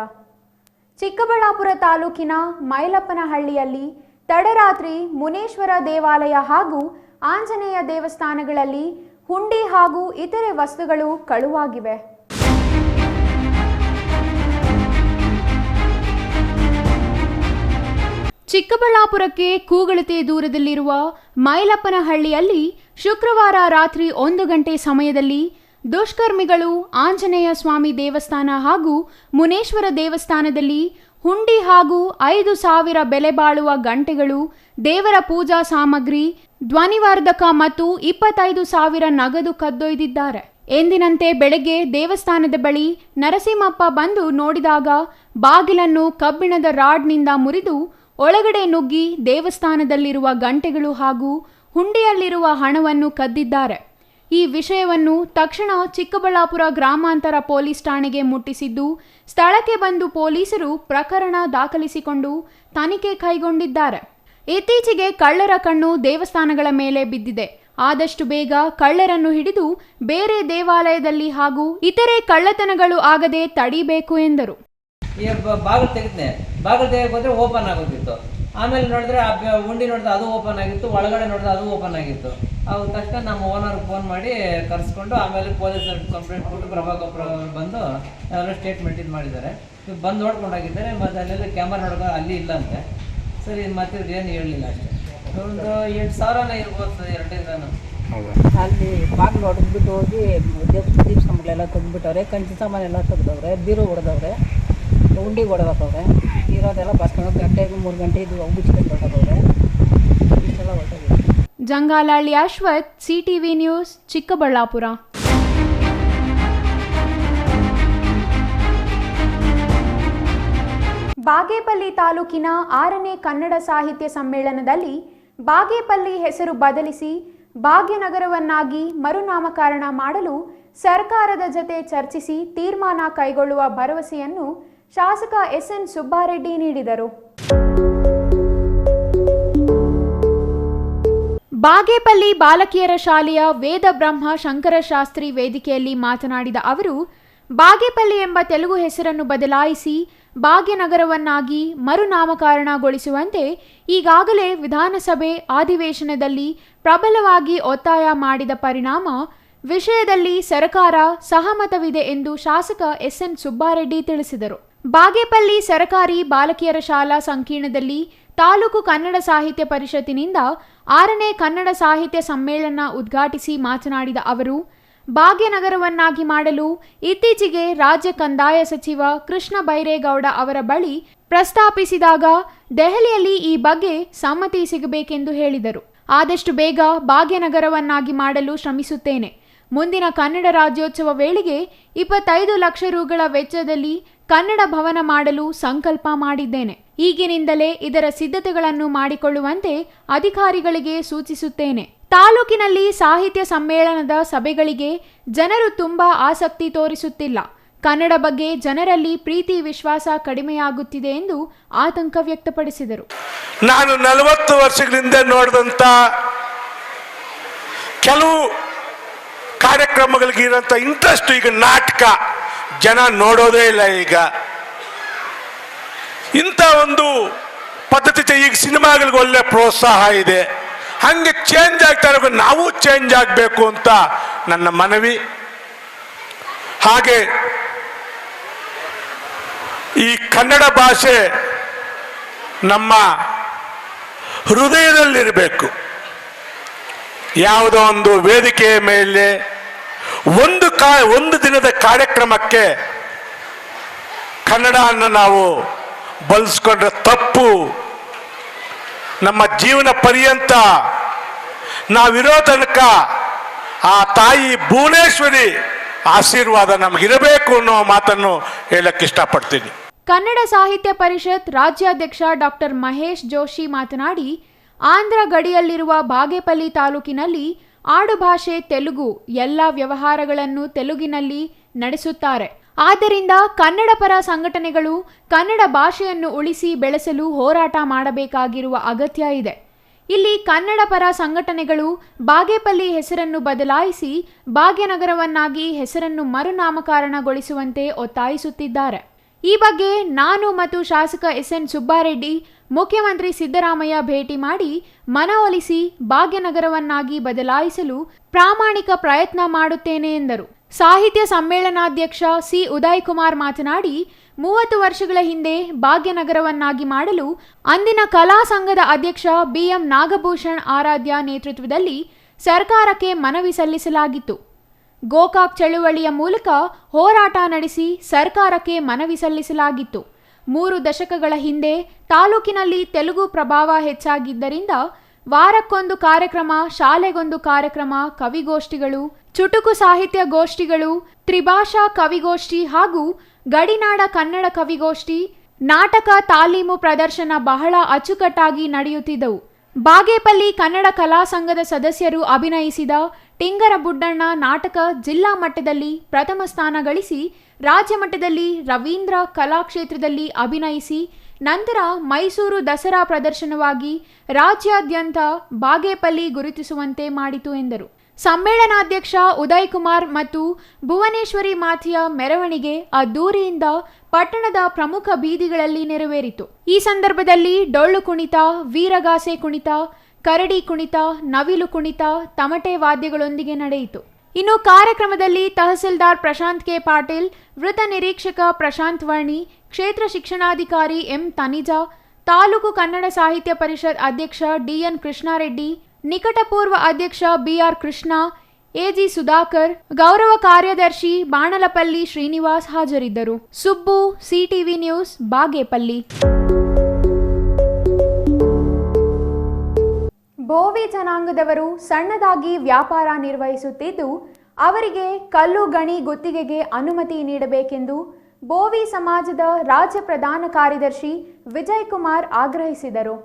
ಚಿಕ್ಕಬಳ್ಳಾಪುರ ತಾಲೂಕಿನ ಮೈಲಪ್ಪನಹಳ್ಳಿಯಲ್ಲಿ ತಡರಾತ್ರಿ ಮುನೇಶ್ವರ ದೇವಾಲಯ ಹಾಗೂ ಆಂಜನೇಯ ದೇವಸ್ಥಾನಗಳಲ್ಲಿ ಹುಂಡಿ ಹಾಗೂ ಇತರೆ ವಸ್ತುಗಳು ಕಳುವಾಗಿವೆ. ಚಿಕ್ಕಬಳ್ಳಾಪುರಕ್ಕೆ ಕೂಗಳತೆ ದೂರದಲ್ಲಿರುವ ಮೈಲಪ್ಪನಹಳ್ಳಿಯಲ್ಲಿ ಶುಕ್ರವಾರ ರಾತ್ರಿ 1 ಗಂಟೆ ಸಮಯದಲ್ಲಿ ದುಷ್ಕರ್ಮಿಗಳು ಆಂಜನೇಯ ಸ್ವಾಮಿ ದೇವಸ್ಥಾನ ಹಾಗೂ ಮುನೇಶ್ವರ ದೇವಸ್ಥಾನದಲ್ಲಿ ಹುಂಡಿ ಹಾಗೂ 5,000 ಬೆಲೆ ಬಾಳುವ ಗಂಟೆಗಳು, ದೇವರ ಪೂಜಾ ಸಾಮಗ್ರಿ, ಧ್ವನಿವರ್ಧಕ ಮತ್ತು 25,000 ನಗದು ಕದ್ದೊಯ್ದಿದ್ದಾರೆ. ಎಂದಿನಂತೆ ಬೆಳಗ್ಗೆ ದೇವಸ್ಥಾನದ ಬಳಿ ನರಸಿಂಹಪ್ಪ ಬಂದು ನೋಡಿದಾಗ ಬಾಗಿಲನ್ನು ಕಬ್ಬಿಣದ ರಾಡ್ನಿಂದ ಮುರಿದು ಒಳಗಡೆ ನುಗ್ಗಿ ದೇವಸ್ಥಾನದಲ್ಲಿರುವ ಗಂಟೆಗಳು ಹಾಗೂ ಹುಂಡಿಯಲ್ಲಿರುವ ಹಣವನ್ನು ಕದ್ದಿದ್ದಾರೆ. ಈ ವಿಷಯವನ್ನು ತಕ್ಷಣ ಚಿಕ್ಕಬಳ್ಳಾಪುರ ಗ್ರಾಮಾಂತರ ಪೊಲೀಸ್ ಠಾಣೆಗೆ ಮುಟ್ಟಿಸಿದ್ದು, ಸ್ಥಳಕ್ಕೆ ಬಂದು ಪೊಲೀಸರು ಪ್ರಕರಣ ದಾಖಲಿಸಿಕೊಂಡು ತನಿಖೆ ಕೈಗೊಂಡಿದ್ದಾರೆ. ಇತ್ತೀಚೆಗೆ ಕಳ್ಳರ ಕಣ್ಣು ದೇವಸ್ಥಾನಗಳ ಮೇಲೆ ಬಿದ್ದಿದೆ. ಆದಷ್ಟು ಬೇಗ ಕಳ್ಳರನ್ನು ಹಿಡಿದು ಬೇರೆ ದೇವಾಲಯದಲ್ಲಿ ಹಾಗೂ ಇತರೆ ಕಳ್ಳತನಗಳು ಆಗದೆ ತಡಿಬೇಕು ಎಂದರು. ಬಾಗಿಲು ತೆಗೆದ್ನೆ, ಬಾಗಿಲು ತೆಗೆಯಕ್ಕೆ ಹೋದ್ರೆ ಓಪನ್ ಆಗೋದಿತ್ತು. ಆಮೇಲೆ ನೋಡಿದ್ರೆ ಉಂಡಿ ನೋಡಿದ್ರೆ ಅದು ಓಪನ್ ಆಗಿತ್ತು, ಒಳಗಡೆ ನೋಡಿದ್ರೆ ಅದು ಓಪನ್ ಆಗಿತ್ತು. ಅವು ತಕ್ಷಣ ನಮ್ಮ ಓನರ್ಗೆ ಫೋನ್ ಮಾಡಿ ಕರೆಸ್ಕೊಂಡು ಆಮೇಲೆ ಪೊಲೀಸರು ಕಂಪ್ಲೇಂಟ್ ಕೊಟ್ಟು ಪ್ರಭಾಕರ್ ಬಂದು ಎಲ್ಲ ಸ್ಟೇಟ್ಮೆಂಟ್ ಇದು ಮಾಡಿದ್ದಾರೆ. ಬಂದು ನೋಡ್ಕೊಂಡೋಗಿದ್ದಾರೆ. ಮತ್ತು ಅಲ್ಲೆಲ್ಲ ಕ್ಯಾಮರಾ ನೋಡ್ಕೊಂಡು ಅಲ್ಲಿ ಇಲ್ಲಂತೆ. ಸರಿ, ಮತ್ತೆ ಏನು ಹೇಳಲಿಲ್ಲ ಅಷ್ಟೇ. ಒಂದು 8,000 ಇರ್ಬೋದು ಸರ್, 2 ದಿನ. ಅಲ್ಲಿ ಬಾಗಿಲು ಹೊಡೆದ್ಬಿಟ್ಟು ಹೋಗಿ ದೀಪ ಸಾಮಾನೆಲ್ಲ ತೆಗೆದ್ಬಿಟ್ಟವ್ರೆ, ಕಂಚಿ ಸಾಮಾನೆಲ್ಲ ತೆಗೆದವ್ರೆ, ಬೀರು ಹೊಡೆದವ್ರೆ, ಉಂಡಿ ಹೊಡೆದವ್ರೆ, ಇರೋದೆಲ್ಲ ಬಸ್ಕೊಂಡು ಗಂಟೆಗೆ 3 ಗಂಟೆ ಇದು ಬಿಚ್ಕೊಂಡು ಹೊಡೆದವ್ರೆ. ಇಷ್ಟೆಲ್ಲ ಹೊಡೆದವ್ರೆ. Jangalahalli Ashwath, CTV news, Chikkaballapur. ಬಾಗೇಪಲ್ಲಿ ತಾಲೂಕಿನ 6ನೇ ಕನ್ನಡ ಸಾಹಿತ್ಯ ಸಮ್ಮೇಳನದಲ್ಲಿ ಬಾಗೇಪಲ್ಲಿ ಹೆಸರು ಬದಲಿಸಿ ಭಾಗ್ಯನಗರವನ್ನಾಗಿ ಮರುನಾಮಕರಣ ಮಾಡಲು ಸರ್ಕಾರದ ಜತೆ ಚರ್ಚಿಸಿ ತೀರ್ಮಾನ ಕೈಗೊಳ್ಳುವ ಭರವಸೆಯನ್ನು ಶಾಸಕ ಎಸ್ಎನ್ ಸುಬ್ಬಾರೆಡ್ಡಿ ನೀಡಿದರು. ಬಾಗೇಪಲ್ಲಿ ಬಾಲಕಿಯರ ಶಾಲೆಯ ವೇದ ಬ್ರಹ್ಮ ಶಂಕರಶಾಸ್ತ್ರಿ ವೇದಿಕೆಯಲ್ಲಿ ಮಾತನಾಡಿದ ಅವರು, ಬಾಗೇಪಲ್ಲಿ ಎಂಬ ತೆಲುಗು ಹೆಸರನ್ನು ಬದಲಾಯಿಸಿ ಭಾಗ್ಯನಗರವನ್ನಾಗಿ ಮರುನಾಮಕರಣಗೊಳಿಸುವಂತೆ ಈಗಾಗಲೇ ವಿಧಾನಸಭೆ ಅಧಿವೇಶನದಲ್ಲಿ ಪ್ರಬಲವಾಗಿ ಒತ್ತಾಯ ಮಾಡಿದ ಪರಿಣಾಮ ವಿಷಯದಲ್ಲಿ ಸರ್ಕಾರ ಸಹಮತವಿದೆ ಎಂದು ಶಾಸಕ ಎಸ್ಎನ್ ಸುಬ್ಬಾರೆಡ್ಡಿ ತಿಳಿಸಿದರು. ಬಾಗೇಪಲ್ಲಿ ಸರ್ಕಾರಿ ಬಾಲಕಿಯರ ಶಾಲಾ ಸಂಕೀರ್ಣದಲ್ಲಿ ತಾಲೂಕು ಕನ್ನಡ ಸಾಹಿತ್ಯ ಪರಿಷತ್ತಿನಿಂದ 6ನೇ ಕನ್ನಡ ಸಾಹಿತ್ಯ ಸಮ್ಮೇಳನ ಉದ್ಘಾಟಿಸಿ ಮಾತನಾಡಿದ ಅವರು, ಭಾಗ್ಯನಗರವನ್ನಾಗಿ ಮಾಡಲು ಇತ್ತೀಚೆಗೆ ರಾಜ್ಯ ಕಂದಾಯ ಸಚಿವ ಕೃಷ್ಣ ಬೈರೇಗೌಡ ಅವರ ಬಳಿ ಪ್ರಸ್ತಾಪಿಸಿದಾಗ ದೆಹಲಿಯಲ್ಲಿ ಈ ಬಗ್ಗೆ ಸಮ್ಮತಿ ಸಿಗಬೇಕೆಂದು ಹೇಳಿದರು. ಆದಷ್ಟು ಬೇಗ ಭಾಗ್ಯನಗರವನ್ನಾಗಿ ಮಾಡಲು ಶ್ರಮಿಸುತ್ತೇನೆ. ಮುಂದಿನ ಕನ್ನಡ ರಾಜ್ಯೋತ್ಸವ ವೇಳೆಗೆ 25 ಲಕ್ಷ ರುಗಳ ವೆಚ್ಚದಲ್ಲಿ ಕನ್ನಡ ಭವನ ಮಾಡಲು ಸಂಕಲ್ಪ ಮಾಡಿದ್ದೇನೆ. ಈಗಿನಿಂದಲೇ ಇದರ ಸಿದ್ಧತೆಗಳನ್ನು ಮಾಡಿಕೊಳ್ಳುವಂತೆ ಅಧಿಕಾರಿಗಳಿಗೆ ಸೂಚಿಸುತ್ತೇನೆ. ತಾಲೂಕಿನಲ್ಲಿ ಸಾಹಿತ್ಯ ಸಮ್ಮೇಳನದ ಸಭೆಗಳಿಗೆ ಜನರು ತುಂಬಾ ಆಸಕ್ತಿ ತೋರಿಸುತ್ತಿಲ್ಲ. ಕನ್ನಡ ಬಗ್ಗೆ ಜನರಲ್ಲಿ ಪ್ರೀತಿ ವಿಶ್ವಾಸ ಕಡಿಮೆಯಾಗುತ್ತಿದೆ ಎಂದು ಆತಂಕ ವ್ಯಕ್ತಪಡಿಸಿದರು. ನಾನು 40 ವರ್ಷಗಳಿಂದ ನೋಡಿದಂಥ ಕೆಲವು ಕಾರ್ಯಕ್ರಮಗಳಿಗೆ ಇರೋಂಥ ಇಂಟ್ರೆಸ್ಟ್ ಈಗ ನಾಟಕ ಜನ ನೋಡೋದೇ ಇಲ್ಲ. ಈಗ ಇಂಥ ಒಂದು ಪದ್ಧತಿ ಈಗ ಸಿನಿಮಾಗಳಿಗೆ ಒಳ್ಳೆ ಪ್ರೋತ್ಸಾಹ ಇದೆ. ಹಂಗೆ ಚೇಂಜ್ ಆಗ್ತಾ ಇರೋ ನಾವು ಚೇಂಜ್ ಆಗಬೇಕು ಅಂತ ನನ್ನ ಮನವಿ. ಹಾಗೆ ಈ ಕನ್ನಡ ಭಾಷೆ ನಮ್ಮ ಹೃದಯದಲ್ಲಿರಬೇಕು. ಯಾವುದೋ ಒಂದು ವೇದಿಕೆಯ ಮೇಲೆ ಒಂದು ದಿನದ ಕಾರ್ಯಕ್ರಮಕ್ಕೆ ಕನ್ನಡವನ್ನು ನಾವು ಬಳಸ್ಕೊಂಡ್ರೆ ತಪ್ಪು. ನಮ್ಮ ಜೀವನ ಪರ್ಯಂತ ನಾವಿರೋ ತನಕ ಆ ತಾಯಿ ಭುವನೇಶ್ವರಿ ಆಶೀರ್ವಾದ ನಮಗಿರಬೇಕು ಅನ್ನೋ ಮಾತನ್ನು ಹೇಳಕ್ಕೆ ಇಷ್ಟಪಡ್ತೀನಿ. ಕನ್ನಡ ಸಾಹಿತ್ಯ ಪರಿಷತ್ ರಾಜ್ಯಾಧ್ಯಕ್ಷ ಡಾಕ್ಟರ್ ಮಹೇಶ್ ಜೋಶಿ ಮಾತನಾಡಿ, ಆಂಧ್ರ ಗಡಿಯಲ್ಲಿರುವ ಬಾಗೇಪಲ್ಲಿ ತಾಲೂಕಿನಲ್ಲಿ ಆಡುಭಾಷೆ ತೆಲುಗು, ಎಲ್ಲ ವ್ಯವಹಾರಗಳನ್ನು ತೆಲುಗಿನಲ್ಲಿ ನಡೆಸುತ್ತಾರೆ. ಆದ್ದರಿಂದ ಕನ್ನಡ ಪರ ಸಂಘಟನೆಗಳು ಕನ್ನಡ ಭಾಷೆಯನ್ನು ಉಳಿಸಿ ಬೆಳೆಸಲು ಹೋರಾಟ ಮಾಡಬೇಕಾಗಿರುವ ಅಗತ್ಯ ಇದೆ. ಇಲ್ಲಿ ಕನ್ನಡ ಪರ ಸಂಘಟನೆಗಳು ಬಾಗೇಪಲ್ಲಿ ಹೆಸರನ್ನು ಬದಲಾಯಿಸಿ ಭಾಗ್ಯನಗರವನ್ನಾಗಿ ಹೆಸರನ್ನು ಮರುನಾಮಕರಣಗೊಳಿಸುವಂತೆ ಒತ್ತಾಯಿಸುತ್ತಿದ್ದಾರೆ. ಈ ಬಗ್ಗೆ ನಾನು ಮತ್ತು ಶಾಸಕ ಎಸ್ಎನ್ ಸುಬ್ಬಾರೆಡ್ಡಿ ಮುಖ್ಯಮಂತ್ರಿ ಸಿದ್ದರಾಮಯ್ಯ ಭೇಟಿ ಮಾಡಿ ಮನವೊಲಿಸಿ ಭಾಗ್ಯನಗರವನ್ನಾಗಿ ಬದಲಾಯಿಸಲು ಪ್ರಾಮಾಣಿಕ ಪ್ರಯತ್ನ ಮಾಡುತ್ತೇನೆ ಎಂದರು. ಸಾಹಿತ್ಯ ಸಮ್ಮೇಳನಾಧ್ಯಕ್ಷ ಸಿ ಉದಯ್ ಕುಮಾರ್ ಮಾತನಾಡಿ, 30 ವರ್ಷಗಳ ಹಿಂದೆ ಭಾಗ್ಯನಗರವನ್ನಾಗಿ ಮಾಡಲು ಅಂದಿನ ಕಲಾ ಸಂಘದ ಅಧ್ಯಕ್ಷ ಬಿಎಂ ನಾಗಭೂಷಣ್ ಆರಾಧ್ಯ ನೇತೃತ್ವದಲ್ಲಿ ಸರ್ಕಾರಕ್ಕೆ ಮನವಿ ಸಲ್ಲಿಸಲಾಗಿತ್ತು. ಗೋಕಾಕ್ ಚಳುವಳಿಯ ಮೂಲಕ ಹೋರಾಟ ನಡೆಸಿ ಸರ್ಕಾರಕ್ಕೆ ಮನವಿ ಸಲ್ಲಿಸಲಾಗಿತ್ತು. 3 ದಶಕಗಳ ಹಿಂದೆ ತಾಲೂಕಿನಲ್ಲಿ ತೆಲುಗು ಪ್ರಭಾವ ಹೆಚ್ಚಾಗಿದ್ದರಿಂದ ವಾರಕ್ಕೊಂದು ಕಾರ್ಯಕ್ರಮ, ಶಾಲೆಗೊಂದು ಕಾರ್ಯಕ್ರಮ, ಕವಿಗೋಷ್ಠಿಗಳು, ಚುಟುಕು ಸಾಹಿತ್ಯ ಗೋಷ್ಠಿಗಳು, ತ್ರಿಭಾಷಾ ಕವಿಗೋಷ್ಠಿ ಹಾಗೂ ಗಡಿನಾಡ ಕನ್ನಡ ಕವಿಗೋಷ್ಠಿ, ನಾಟಕ ತಾಲೀಮು ಪ್ರದರ್ಶನ ಬಹಳ ಅಚ್ಚುಕಟ್ಟಾಗಿ ನಡೆಯುತ್ತಿದ್ದವು. ಬಾಗೇಪಲ್ಲಿ ಕನ್ನಡ ಕಲಾ ಸಂಘದ ಸದಸ್ಯರು ಅಭಿನಯಿಸಿದ ಟಿಂಗರ ಬುಡ್ಡಣ್ಣ ನಾಟಕ ಜಿಲ್ಲಾ ಮಟ್ಟದಲ್ಲಿ ಪ್ರಥಮ ಸ್ಥಾನ ಗಳಿಸಿ ರಾಜ್ಯ ಮಟ್ಟದಲ್ಲಿ ರವೀಂದ್ರ ಕಲಾಕ್ಷೇತ್ರದಲ್ಲಿ ಅಭಿನಯಿಸಿ ನಂತರ ಮೈಸೂರು ದಸರಾ ಪ್ರದರ್ಶನವಾಗಿ ರಾಜ್ಯಾದ್ಯಂತ ಬಾಗೇಪಲ್ಲಿ ಗುರುತಿಸುವಂತೆ ಮಾಡಿತು ಎಂದರು. ಸಮ್ಮೇಳನಾಧ್ಯಕ್ಷ ಉದಯ್ ಕುಮಾರ್ ಮತ್ತು ಭುವನೇಶ್ವರಿ ಮಾತೆಯ ಮೆರವಣಿಗೆ ಅದ್ದೂರಿಯಿಂದ ಪಟ್ಟಣದ ಪ್ರಮುಖ ಬೀದಿಗಳಲ್ಲಿ ನೆರವೇರಿತು. ಈ ಸಂದರ್ಭದಲ್ಲಿ ಡೊಳ್ಳು ಕುಣಿತ, ವೀರಗಾಸೆ ಕುಣಿತ, ಕರಡಿ ಕುಣಿತ, ನವಿಲು ಕುಣಿತ, ತಮಟೆ ವಾದ್ಯಗಳೊಂದಿಗೆ ನಡೆಯಿತು. ಇನ್ನು ಕಾರ್ಯಕ್ರಮದಲ್ಲಿ ತಹಸೀಲ್ದಾರ್ ಪ್ರಶಾಂತ್ ಕೆ ಪಾಟೀಲ್, ವೃತ್ತ ನಿರೀಕ್ಷಕ ಪ್ರಶಾಂತ್ ವರ್ಣಿ, ಕ್ಷೇತ್ರ ಶಿಕ್ಷಣಾಧಿಕಾರಿ ಎಂ ತನಿಜಾ, ತಾಲೂಕು ಕನ್ನಡ ಸಾಹಿತ್ಯ ಪರಿಷತ್ ಅಧ್ಯಕ್ಷ ಡಿಎನ್ ಕೃಷ್ಣಾರೆಡ್ಡಿ, ನಿಕಟಪೂರ್ವ ಅಧ್ಯಕ್ಷ ಬಿಆರ್ ಕೃಷ್ಣ, ಎಜಿ ಸುಧಾಕರ್, ಗೌರವ ಕಾರ್ಯದರ್ಶಿ ಬಾಣಲಪಲ್ಲಿ ಶ್ರೀನಿವಾಸ್ ಹಾಜರಿದ್ದರು. Subbu, CTV news, Bagepalli. ಬೋವಿ ಜನಾಂಗದವರು ಸಣ್ಣದಾಗಿ ವ್ಯಾಪಾರ ನಿರ್ವಹಿಸುತ್ತಿದ್ದು, ಅವರಿಗೆ ಕಲ್ಲು ಗಣಿ ಗುತ್ತಿಗೆಗೆ ಅನುಮತಿ ನೀಡಬೇಕೆಂದು ಬೋವಿ ಸಮಾಜದ ರಾಜ್ಯ ಪ್ರಧಾನ ಕಾರ್ಯದರ್ಶಿ ವಿಜಯ್ ಕುಮಾರ್ ಆಗ್ರಹಿಸಿದರು.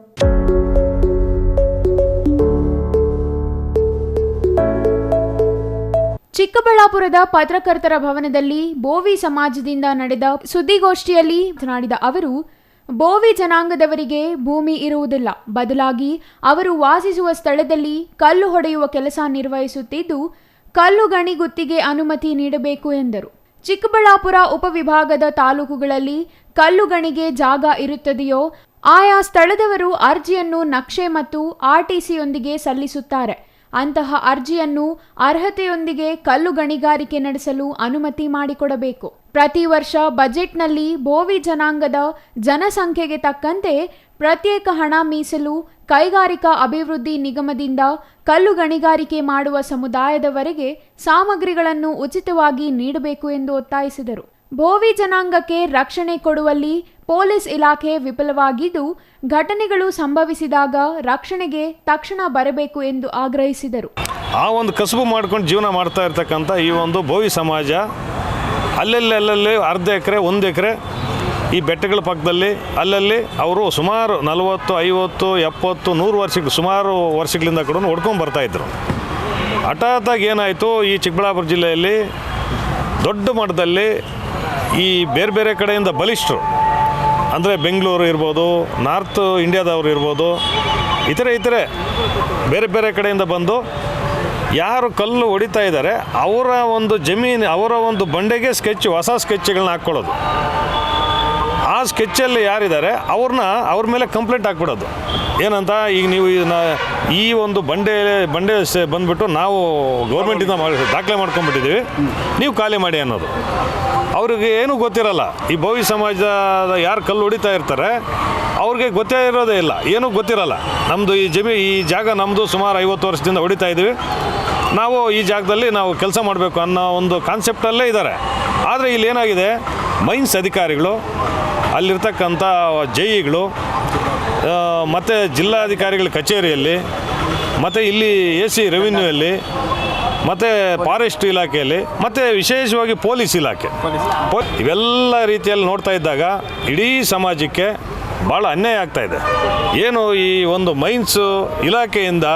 ಚಿಕ್ಕಬಳ್ಳಾಪುರದ ಪತ್ರಕರ್ತರ ಭವನದಲ್ಲಿ ಬೋವಿ ಸಮಾಜದಿಂದ ನಡೆದ ಸುದ್ದಿಗೋಷ್ಠಿಯಲ್ಲಿ ಮಾತನಾಡಿದ ಅವರು, ಬೋವಿ ಜನಾಂಗದವರಿಗೆ ಭೂಮಿ ಇರುವುದಿಲ್ಲ, ಬದಲಾಗಿ ಅವರು ವಾಸಿಸುವ ಸ್ಥಳದಲ್ಲಿ ಕಲ್ಲು ಹೊಡೆಯುವ ಕೆಲಸ ನಿರ್ವಹಿಸುತ್ತಿದ್ದು, ಕಲ್ಲು ಗಣಿ ಗುತ್ತಿಗೆ ಅನುಮತಿ ನೀಡಬೇಕು ಎಂದರು. ಚಿಕ್ಕಬಳ್ಳಾಪುರ ಉಪವಿಭಾಗದ ತಾಲೂಕುಗಳಲ್ಲಿ ಕಲ್ಲು ಗಣಿಗೆ ಜಾಗ ಇರುತ್ತದೆಯೋ ಆಯಾ ಸ್ಥಳದವರು ಅರ್ಜಿಯನ್ನು ನಕ್ಷೆ ಮತ್ತು ಆರ್ಟಿಸಿಯೊಂದಿಗೆ ಸಲ್ಲಿಸುತ್ತಾರೆ. ಅಂತಹ ಅರ್ಜಿಯನ್ನು ಅರ್ಹತೆಯೊಂದಿಗೆ ಕಲ್ಲು ಗಣಿಗಾರಿಕೆ ನಡೆಸಲು ಅನುಮತಿ ಮಾಡಿಕೊಡಬೇಕು. ಪ್ರತಿ ವರ್ಷ ಬಜೆಟ್ನಲ್ಲಿ ಬೋವಿ ಜನಾಂಗದ ಜನಸಂಖ್ಯೆಗೆ ತಕ್ಕಂತೆ ಪ್ರತ್ಯೇಕ ಹಣ ಮೀಸಲು ಕೈಗಾರಿಕಾ ಅಭಿವೃದ್ಧಿ ನಿಗಮದಿಂದ ಕಲ್ಲು ಗಣಿಗಾರಿಕೆ ಮಾಡುವ ಸಮುದಾಯದವರೆಗೆ ಸಾಮಗ್ರಿಗಳನ್ನು ಉಚಿತವಾಗಿ ನೀಡಬೇಕು ಎಂದು ಒತ್ತಾಯಿಸಿದರು. ಬೋವಿ ಜನಾಂಗಕ್ಕೆ ರಕ್ಷಣೆ ಕೊಡುವಲ್ಲಿ ಪೊಲೀಸ್ ಇಲಾಖೆ ವಿಫಲವಾಗಿದ್ದು, ಘಟನೆಗಳು ಸಂಭವಿಸಿದಾಗ ರಕ್ಷಣೆಗೆ ತಕ್ಷಣ ಬರಬೇಕು ಎಂದು ಆಗ್ರಹಿಸಿದರು. ಆ ಒಂದು ಕಸುಬು ಮಾಡ್ಕೊಂಡು ಜೀವನ ಮಾಡ್ತಾ ಇರ್ತಕ್ಕಂಥ ಈ ಒಂದು ಬೋವಿ ಸಮಾಜ ಅಲ್ಲಲ್ಲಿ ಅರ್ಧ ಎಕರೆ 1 ಎಕರೆ ಈ ಬೆಟ್ಟಗಳ ಪಕ್ಕದಲ್ಲಿ ಅಲ್ಲಲ್ಲಿ ಅವರು ಸುಮಾರು 40, 50, 70, 100 ವರ್ಷಕ್ಕೆ ಸುಮಾರು ವರ್ಷಗಳಿಂದ ಕೂಡ ಹೊಡ್ಕೊಂಡು ಬರ್ತಾಯಿದ್ರು. ಹಠಾತ್ತಾಗಿ ಏನಾಯಿತು, ಈ ಚಿಕ್ಕಬಳ್ಳಾಪುರ ಜಿಲ್ಲೆಯಲ್ಲಿ ದೊಡ್ಡ ಮಟ್ಟದಲ್ಲಿ ಈ ಬೇರೆ ಬೇರೆ ಕಡೆಯಿಂದ ಬಲಿಷ್ಠರು ಅಂದರೆ ಬೆಂಗಳೂರು ಇರ್ಬೋದು, ನಾರ್ತ್ ಇಂಡಿಯಾದವರು ಇರ್ಬೋದು, ಇತರೆ ಬೇರೆ ಬೇರೆ ಕಡೆಯಿಂದ ಬಂದು ಯಾರು ಕಲ್ಲು ಹೊಡಿತಾ ಇದ್ದಾರೆ ಅವರ ಒಂದು ಜಮೀನು, ಅವರ ಒಂದು ಬಂಡೆಗೆ ಹೊಸ ಸ್ಕೆಚ್ಗಳನ್ನ ಹಾಕ್ಕೊಳ್ಳೋದು. ಆ ಸ್ಕೆಚ್ಚಲ್ಲಿ ಯಾರಿದ್ದಾರೆ ಅವ್ರ ಮೇಲೆ ಕಂಪ್ಲೇಂಟ್ ಹಾಕ್ಬಿಡೋದು. ಏನಂತ, ಈಗ ನೀವು ಈ ಒಂದು ಬಂಡೆ ಬಂದುಬಿಟ್ಟು ನಾವು ಗೌರ್ಮೆಂಟಿಂದ ದಾಖಲೆ ಮಾಡ್ಕೊಂಡ್ಬಿಟ್ಟಿದ್ದೀವಿ, ನೀವು ಖಾಲಿ ಮಾಡಿ ಅನ್ನೋದು. ಅವ್ರಿಗೆ ಏನೂ ಗೊತ್ತಿರಲ್ಲ. ಈ ಬೋವಿ ಸಮಾಜದ ಯಾರು ಕಲ್ಲು ಹೊಡಿತಾ ಇರ್ತಾರೆ ಅವ್ರಿಗೆ ಗೊತ್ತೇ ಇರೋದೇ ಇಲ್ಲ, ಏನೂ ಗೊತ್ತಿರಲ್ಲ. ನಮ್ಮದು ಈ ಜಾಗ ನಮ್ಮದು ಸುಮಾರು 50 ವರ್ಷದಿಂದ ಹೊಡಿತಾ ಇದ್ದೀವಿ, ನಾವು ಈ ಜಾಗದಲ್ಲಿ ನಾವು ಕೆಲಸ ಮಾಡಬೇಕು ಅನ್ನೋ ಒಂದು ಕಾನ್ಸೆಪ್ಟಲ್ಲೇ ಇದ್ದಾರೆ. ಆದರೆ ಇಲ್ಲಿ ಏನಾಗಿದೆ, ಮೈನ್ಸ್ ಅಧಿಕಾರಿಗಳು, ಅಲ್ಲಿರ್ತಕ್ಕಂಥ ಜೈಗಳು ಮತ್ತು ಜಿಲ್ಲಾಧಿಕಾರಿಗಳ ಕಚೇರಿಯಲ್ಲಿ ಮತ್ತು ಇಲ್ಲಿ AC ರೆವಿನ್ಯೂಯಲ್ಲಿ ಮತ್ತು ಫಾರೆಸ್ಟ್ ಇಲಾಖೆಯಲ್ಲಿ ಮತ್ತು ವಿಶೇಷವಾಗಿ ಪೊಲೀಸ್ ಇಲಾಖೆ ಇವೆಲ್ಲ ರೀತಿಯಲ್ಲಿ ನೋಡ್ತಾ ಇದ್ದಾಗ ಇಡೀ ಸಮಾಜಕ್ಕೆ ಭಾಳ ಅನ್ಯಾಯ ಆಗ್ತಾ ಇದೆ. ಏನು ಈ ಒಂದು ಮೈನ್ಸ್ ಇಲಾಖೆಯಿಂದ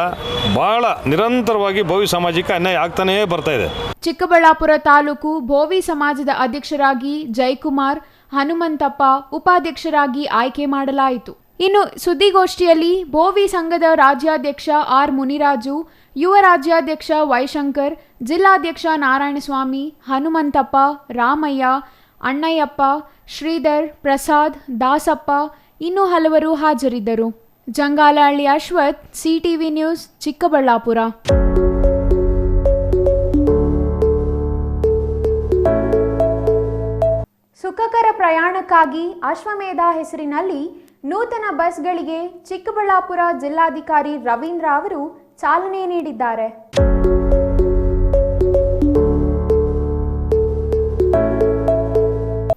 ಭಾಳ ನಿರಂತರವಾಗಿ ಭೋವಿ ಸಮಾಜಕ್ಕೆ ಅನ್ಯಾಯ ಆಗ್ತಾನೇ ಬರ್ತಾ ಇದೆ. ಚಿಕ್ಕಬಳ್ಳಾಪುರ ತಾಲೂಕು ಭೋವಿ ಸಮಾಜದ ಅಧ್ಯಕ್ಷರಾಗಿ ಜಯಕುಮಾರ್ ಹನುಮಂತಪ್ಪ ಉಪಾಧ್ಯಕ್ಷರಾಗಿ ಆಯ್ಕೆ ಮಾಡಲಾಯಿತು. ಇನ್ನು ಸುದ್ದಿಗೋಷ್ಠಿಯಲ್ಲಿ ಭೋವಿ ಸಂಘದ ರಾಜ್ಯಾಧ್ಯಕ್ಷ ಆರ್ ಮುನಿರಾಜು, ಯುವ ರಾಜ್ಯಾಧ್ಯಕ್ಷ ವೈಶಂಕರ್, ಜಿಲ್ಲಾಧ್ಯಕ್ಷ ನಾರಾಯಣಸ್ವಾಮಿ, ಹನುಮಂತಪ್ಪ, ರಾಮಯ್ಯ, ಅಣ್ಣಯ್ಯಪ್ಪ, ಶ್ರೀಧರ್, ಪ್ರಸಾದ್, ದಾಸಪ್ಪ ಇನ್ನೂ ಹಲವರು ಹಾಜರಿದ್ದರು. Jangalahalli Ashwath, CTV news, Chikkaballapur. ಸುಖಕರ ಪ್ರಯಾಣಕ್ಕಾಗಿ ಅಶ್ವಮೇಧ ಹೆಸರಿನಲ್ಲಿ ನೂತನ ಬಸ್ಗಳಿಗೆ ಚಿಕ್ಕಬಳ್ಳಾಪುರ ಜಿಲ್ಲಾಧಿಕಾರಿ ರವೀಂದ್ರ ಅವರು ಚಾಲನೆ ನೀಡಿದ್ದಾರೆ.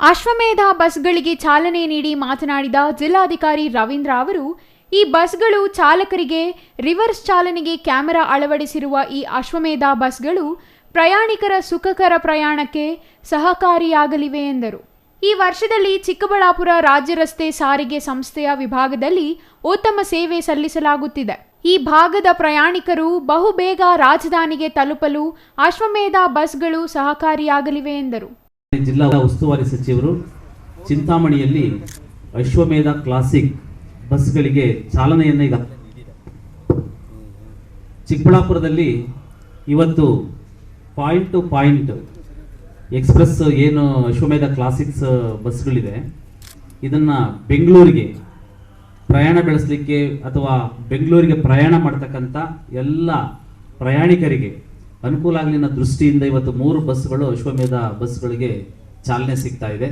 ಅಶ್ವಮೇಧ ಬಸ್ಗಳಿಗೆ ಚಾಲನೆ ನೀಡಿ ಮಾತನಾಡಿದ ಜಿಲ್ಲಾಧಿಕಾರಿ ರವೀಂದ್ರ ಅವರು, ಈ ಬಸ್ಗಳು ಚಾಲಕರಿಗೆ ರಿವರ್ಸ್ ಚಾಲನೆಗೆ ಕ್ಯಾಮೆರಾ ಅಳವಡಿಸಿರುವ ಈ ಅಶ್ವಮೇಧ ಬಸ್ಗಳು ಪ್ರಯಾಣಿಕರ ಸುಖಕರ ಪ್ರಯಾಣಕ್ಕೆ ಸಹಕಾರಿಯಾಗಲಿವೆ ಎಂದರು. ಈ ವರ್ಷದಲ್ಲಿ ಚಿಕ್ಕಬಳ್ಳಾಪುರ ರಾಜ್ಯ ರಸ್ತೆ ಸಾರಿಗೆ ಸಂಸ್ಥೆಯ ವಿಭಾಗದಲ್ಲಿ ಉತ್ತಮ ಸೇವೆ ಸಲ್ಲಿಸಲಾಗುತ್ತಿದೆ. ಈ ಭಾಗದ ಪ್ರಯಾಣಿಕರು ಬಹುಬೇಗ ರಾಜಧಾನಿಗೆ ತಲುಪಲು ಅಶ್ವಮೇಧ ಬಸ್ಗಳು ಸಹಕಾರಿಯಾಗಲಿವೆ ಎಂದರು. ಜಿಲ್ಲಾ ಉಸ್ತುವಾರಿ ಸಚಿವರು ಚಿಂತಾಮಣಿಯಲ್ಲಿ ಅಶ್ವಮೇಧ ಕ್ಲಾಸಿಕ್ ಬಸ್ಗಳಿಗೆ ಚಾಲನೆಯನ್ನು ಈಗ ಚಿಕ್ಕಬಳ್ಳಾಪುರದಲ್ಲಿ ಇವತ್ತು ಪಾಯಿಂಟ್ ಟು ಪಾಯಿಂಟ್ ಎಕ್ಸ್ಪ್ರೆಸ್ ಏನು ಅಶ್ವಮೇಧ ಕ್ಲಾಸಿಕ್ಸ್ ಬಸ್ಗಳಿದೆ, ಇದನ್ನು ಬೆಂಗಳೂರಿಗೆ ಪ್ರಯಾಣ ಬೆಳೆಸಲಿಕ್ಕೆ ಅಥವಾ ಬೆಂಗಳೂರಿಗೆ ಪ್ರಯಾಣ ಮಾಡ್ತಕ್ಕಂಥ ಎಲ್ಲ ಪ್ರಯಾಣಿಕರಿಗೆ ಅನುಕೂಲ ಆಗಲಿ ಅನ್ನೋ ದೃಷ್ಟಿಯಿಂದ ಇವತ್ತು 3 ಬಸ್ಗಳು ಅಶ್ವಮೇಧ ಬಸ್ಗಳಿಗೆ ಚಾಲನೆ ಸಿಗ್ತಾ ಇದೆ.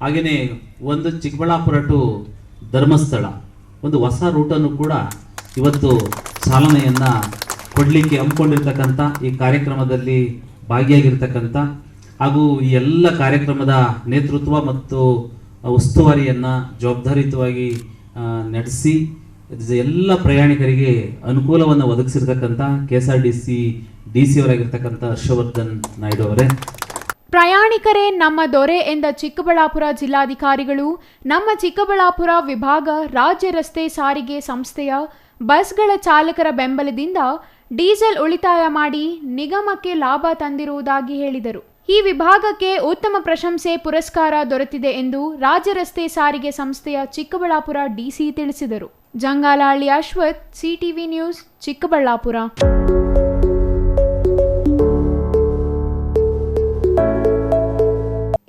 ಹಾಗೆಯೇ ಒಂದು ಚಿಕ್ಕಬಳ್ಳಾಪುರ ಟು ಧರ್ಮಸ್ಥಳ ಒಂದು ಹೊಸ ರೂಟನ್ನು ಕೂಡ ಇವತ್ತು ಚಾಲನೆಯನ್ನು ಕೊಡಲಿಕ್ಕೆ ಹಮ್ಮಿಕೊಂಡಿರ್ತಕ್ಕಂಥ ಈ ಕಾರ್ಯಕ್ರಮದಲ್ಲಿ ಭಾಗಿಯಾಗಿರ್ತಕ್ಕಂಥ ಹಾಗೂ ಈ ಎಲ್ಲ ಕಾರ್ಯಕ್ರಮದ ನೇತೃತ್ವ ಮತ್ತು ಉಸ್ತುವಾರಿಯನ್ನು ಜವಾಬ್ದಾರಿಯುತವಾಗಿ ನಡೆಸಿ ಎಲ್ಲ ಪ್ರಯಾಣಿಕರಿಗೆ ಅನುಕೂಲವನ್ನು ಒದಗಿಸಿರ್ತಕ್ಕಂಥ KSRTC DC ಅವರಾಗಿರ್ತಕ್ಕಂಥ ಹರ್ಷವರ್ಧನ್ ನಾಯ್ಡು ಅವರೇ. ಪ್ರಯಾಣಿಕರೇ ನಮ್ಮ ದೊರೆ ಎಂದ ಚಿಕ್ಕಬಳ್ಳಾಪುರ ಜಿಲ್ಲಾಧಿಕಾರಿಗಳು ನಮ್ಮ ಚಿಕ್ಕಬಳ್ಳಾಪುರ ವಿಭಾಗ ರಾಜ್ಯ ರಸ್ತೆ ಸಾರಿಗೆ ಸಂಸ್ಥೆಯ ಬಸ್ಗಳ ಚಾಲಕರ ಬೆಂಬಲದಿಂದ ಡೀಸೆಲ್ ಉಳಿತಾಯ ಮಾಡಿ ನಿಗಮಕ್ಕೆ ಲಾಭ ತಂದಿರುವುದಾಗಿ ಹೇಳಿದರು. ಈ ವಿಭಾಗಕ್ಕೆ ಉತ್ತಮ ಪ್ರಶಂಸೆ ಪುರಸ್ಕಾರ ದೊರೆತಿದೆ ಎಂದು ರಾಜ್ಯ ರಸ್ತೆ ಸಾರಿಗೆ ಸಂಸ್ಥೆಯ ಚಿಕ್ಕಬಳ್ಳಾಪುರ DC ತಿಳಿಸಿದರು. Jangalahalli Ashwath, CTV news, Chikkaballapura.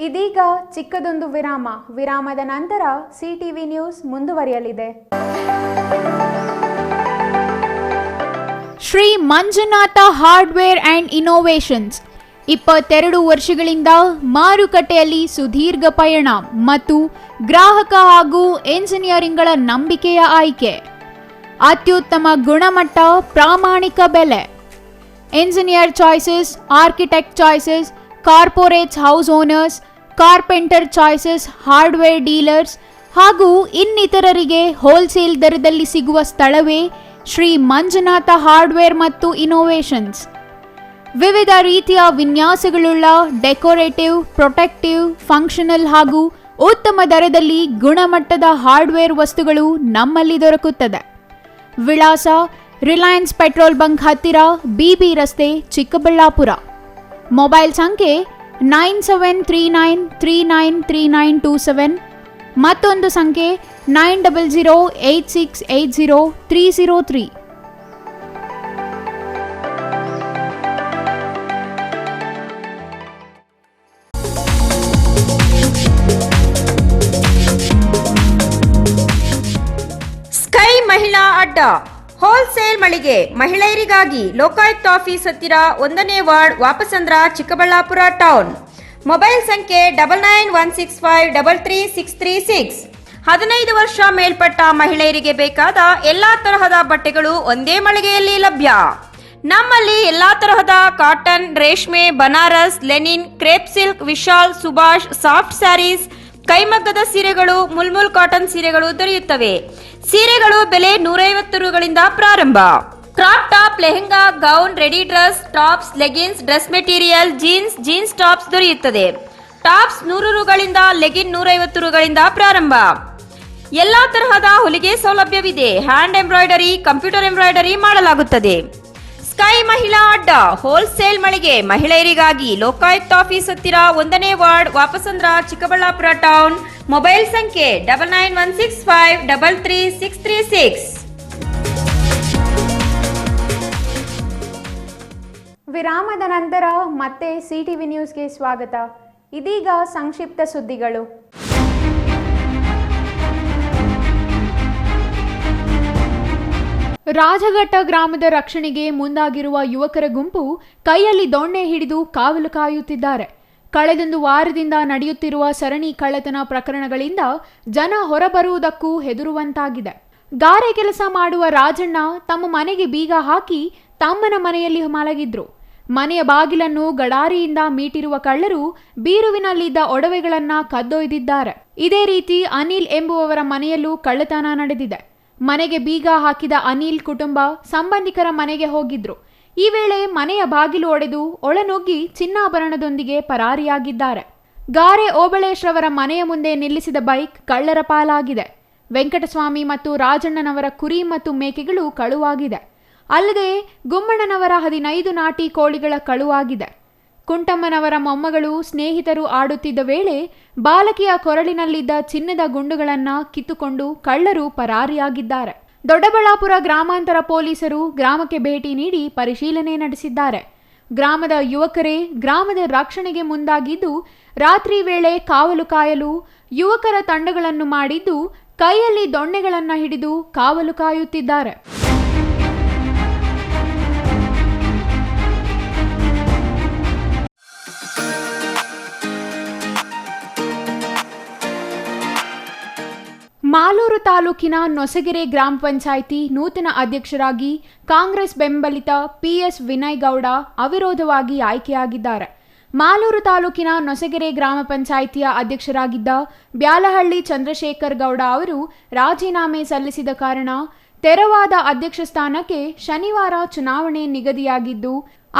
ಇದೀಗ ಚಿಕ್ಕದೊಂದು ವಿರಾಮ. ವಿರಾಮದ ನಂತರ ಸಿಟಿವಿ ನ್ಯೂಸ್ ಮುಂದುವರಿಯಲಿದೆ. Shri Manjunatha hardware and innovations 22 ವರ್ಷಗಳಿಂದ ಮಾರುಕಟ್ಟೆಯಲ್ಲಿ ಸುದೀರ್ಘ ಪಯಣ ಮತ್ತು ಗ್ರಾಹಕ ಹಾಗೂ ಎಂಜಿನಿಯರಿಂಗ್ಗಳ ನಂಬಿಕೆಯ ಆಯ್ಕೆ. ಅತ್ಯುತ್ತಮ ಗುಣಮಟ್ಟ, ಪ್ರಾಮಾಣಿಕ ಬೆಲೆ. Engineer choices, architect choices, corporates house owners, carpenter choices, hardware dealers ಹಾಗೂ ಇನ್ನಿತರರಿಗೆ ಹೋಲ್ಸೇಲ್ ದರದಲ್ಲಿ ಸಿಗುವ ಸ್ಥಳವೇ ಶ್ರೀ ಮಂಜುನಾಥ ಹಾರ್ಡ್ವೇರ್ ಮತ್ತು ಇನ್ನೋವೇಷನ್ಸ್. ವಿವಿಧ ರೀತಿಯ ವಿನ್ಯಾಸಗಳುಳ್ಳ ಡೆಕೋರೇಟಿವ್, ಪ್ರೊಟೆಕ್ಟಿವ್, ಫಂಕ್ಷನಲ್ ಹಾಗೂ ಉತ್ತಮ ದರದಲ್ಲಿ ಗುಣಮಟ್ಟದ ಹಾರ್ಡ್ವೇರ್ ವಸ್ತುಗಳು ನಮ್ಮಲ್ಲಿ ದೊರಕುತ್ತದೆ. ವಿಳಾಸ: ರಿಲಯನ್ಸ್ ಪೆಟ್ರೋಲ್ ಬಂಕ್ ಹತ್ತಿರ, BB ರಸ್ತೆ, ಚಿಕ್ಕಬಳ್ಳಾಪುರ. ಮೊಬೈಲ್ ಸಂಖ್ಯೆ 9739393927, ಮತ್ತೊಂದು ಸಂಖ್ಯೆ 9008680303. ಸ್ಕೈ ಮಹಿಳಾ ಅಡ್ಡ ಹೋಲ್ಸೇಲ್ ಮಳಿಗೆ ಮಹಿಳೆಯರಿಗಾಗಿ ಲೋಕಾಯುಕ್ತ ಆಫೀಸ್ ಹತ್ತಿರ 1ನೇ ward, Vapasandra, Chikkaballapur town. Mobile ಸಂಖ್ಯೆ 9916533636. 15 ವರ್ಷ ಮೇಲ್ಪಟ್ಟ ಮಹಿಳೆಯರಿಗೆ ಬೇಕಾದ ಎಲ್ಲಾ ತರಹದ ಬಟ್ಟೆಗಳು ಒಂದೇ ಮಳಿಗೆಯಲ್ಲಿ ಲಭ್ಯ. ನಮ್ಮಲ್ಲಿ ಎಲ್ಲಾ ತರಹದ ಕಾಟನ್, ರೇಷ್ಮೆ, Banaras, linen, crepe silk, Vishal, Subhash, soft sarees, ಕೈಮಗ್ಗದ ಸೀರೆಗಳು, ಮುಲ್ಮುಲ್ ಕಾಟನ್ ಸೀರೆಗಳು ದೊರೆಯುತ್ತವೆ. ಸೀರೆಗಳು ಬೆಲೆ 150 ರುಗಳಿಂದ ಪ್ರಾರಂಭ. Crop top, lehenga, gown, ready dress, tops, leggings, dress material, jeans tops ದೊರೆಯುತ್ತದೆ. ಟಾಪ್ಸ್ 100 ರುಗಳಿಂದ, ಲೆಗಿನ್ 150 ರುಗಳಿಂದ ಪ್ರಾರಂಭ. ಎಲ್ಲಾ ತರಹದ ಹೊಲಿಗೆ ಸೌಲಭ್ಯವಿದೆ. ಹ್ಯಾಂಡ್ ಎಂಬ್ರಾಯ್ಡರಿ, ಕಂಪ್ಯೂಟರ್ ಎಂಬ್ರಾಯ್ಡರಿ ಮಾಡಲಾಗುತ್ತದೆ. ಸ್ಕೈ ಮಹಿಳಾ ಅಡ್ಡ ಹೋಲ್ಸೇಲ್ ಮಳಿಗೆ ಮಹಿಳೆಯರಿಗಾಗಿ ಲೋಕಾಯುಕ್ತ ಆಫೀಸ್ ಹತ್ತಿರ 1ನೇ ward, Vapasandra, Chikkaballapur town. Mobile ಸಂಖ್ಯೆ 9916533636. ವಿರಾಮದ ನಂತರ ಮತ್ತೆ ಸಿಟಿವಿ ನ್ಯೂಸ್ಗೆ ಸ್ವಾಗತ. ಇದೀಗ ಸಂಕ್ಷಿಪ್ತ ಸುದ್ದಿಗಳು. ರಾಜಘಟ್ಟ ಗ್ರಾಮದ ರಕ್ಷಣೆಗೆ ಮುಂದಾಗಿರುವ ಯುವಕರ ಗುಂಪು ಕೈಯಲ್ಲಿ ದೊಣ್ಣೆ ಹಿಡಿದು ಕಾವಲು ಕಾಯುತ್ತಿದ್ದಾರೆ. ಕಳೆದೊಂದು ವಾರದಿಂದ ನಡೆಯುತ್ತಿರುವ ಸರಣಿ ಕಳ್ಳತನ ಪ್ರಕರಣಗಳಿಂದ ಜನ ಹೊರಬರುವುದಕ್ಕೂ ಹೆದರುವಂತಾಗಿದೆ. ಗಾರೆ ಕೆಲಸ ಮಾಡುವ ರಾಜಣ್ಣ ತಮ್ಮ ಮನೆಗೆ ಬೀಗ ಹಾಕಿ ತಮ್ಮನ ಮನೆಯಲ್ಲಿ ಮಲಗಿದ್ರು. ಮನೆಯ ಬಾಗಿಲನ್ನು ಗಡಾರಿಯಿಂದ ಮೀಟಿರುವ ಕಳ್ಳರು ಬೀರುವಿನಲ್ಲಿದ್ದ ಒಡವೆಗಳನ್ನ ಕದ್ದೊಯ್ದಿದ್ದಾರೆ. ಇದೇ ರೀತಿ ಅನಿಲ್ ಎಂಬುವವರ ಮನೆಯಲ್ಲೂ ಕಳ್ಳತನ ನಡೆದಿದೆ. ಮನೆಗೆ ಬೀಗ ಹಾಕಿದ ಅನಿಲ್ ಕುಟುಂಬ ಸಂಬಂಧಿಕರ ಮನೆಗೆ ಹೋಗಿದ್ರು. ಈ ವೇಳೆ ಮನೆಯ ಬಾಗಿಲು ಒಡೆದು ಒಳನುಗ್ಗಿ ಚಿನ್ನಾಭರಣದೊಂದಿಗೆ ಪರಾರಿಯಾಗಿದ್ದಾರೆ. ಗಾರೆ ಓಬಳೇಶ್ ರವರ ಮನೆಯ ಮುಂದೆ ನಿಲ್ಲಿಸಿದ ಬೈಕ್ ಕಳ್ಳರ ಪಾಲಾಗಿದೆ. ವೆಂಕಟಸ್ವಾಮಿ ಮತ್ತು ರಾಜಣ್ಣನವರ ಕುರಿ ಮತ್ತು ಮೇಕೆಗಳು ಕಳುವಾಗಿದೆ. ಅಲ್ಲದೆ ಗುಮ್ಮಣ್ಣನವರ 15 ನಾಟಿ ಕೋಳಿಗಳ ಕಳುವಾಗಿದೆ. ಕುಂಟಮ್ಮನವರ ಮೊಮ್ಮಗಳು ಸ್ನೇಹಿತರು ಆಡುತ್ತಿದ್ದ ವೇಳೆ ಬಾಲಕಿಯ ಕೊರಳಿನಲ್ಲಿದ್ದ ಚಿನ್ನದ ಗುಂಡುಗಳನ್ನು ಕಿತ್ತುಕೊಂಡು ಕಳ್ಳರು ಪರಾರಿಯಾಗಿದ್ದಾರೆ. ದೊಡ್ಡಬಳ್ಳಾಪುರ ಗ್ರಾಮಾಂತರ ಪೊಲೀಸರು ಗ್ರಾಮಕ್ಕೆ ಭೇಟಿ ನೀಡಿ ಪರಿಶೀಲನೆ ನಡೆಸಿದ್ದಾರೆ. ಗ್ರಾಮದ ಯುವಕರೇ ಗ್ರಾಮದ ರಕ್ಷಣೆಗೆ ಮುಂದಾಗಿದ್ದು ರಾತ್ರಿ ವೇಳೆ ಕಾವಲು ಕಾಯಲು ಯುವಕರ ತಂಡಗಳನ್ನು ಮಾಡಿದ್ದು ಕೈಯಲ್ಲಿ ದೊಣ್ಣೆಗಳನ್ನು ಹಿಡಿದು ಕಾವಲು ಕಾಯುತ್ತಿದ್ದಾರೆ. ಮಾಲೂರು ತಾಲೂಕಿನ ನೊಸಗೆರೆ ಗ್ರಾಮ ಪಂಚಾಯಿತಿ ನೂತನ ಅಧ್ಯಕ್ಷರಾಗಿ ಕಾಂಗ್ರೆಸ್ ಬೆಂಬಲಿತ PS ವಿನಯ್ ಗೌಡ ಅವಿರೋಧವಾಗಿ ಆಯ್ಕೆಯಾಗಿದ್ದಾರೆ. ಮಾಲೂರು ತಾಲೂಕಿನ ನೊಸಗೆರೆ ಗ್ರಾಮ ಪಂಚಾಯಿತಿಯ ಅಧ್ಯಕ್ಷರಾಗಿದ್ದ ಬ್ಯಾಲಹಳ್ಳಿ ಚಂದ್ರಶೇಖರ್ ಗೌಡ ಅವರು ರಾಜೀನಾಮೆ ಸಲ್ಲಿಸಿದ ಕಾರಣ ತೆರವಾದ ಅಧ್ಯಕ್ಷ ಸ್ಥಾನಕ್ಕೆ ಶನಿವಾರ ಚುನಾವಣೆ ನಿಗದಿಯಾಗಿದ್ದು,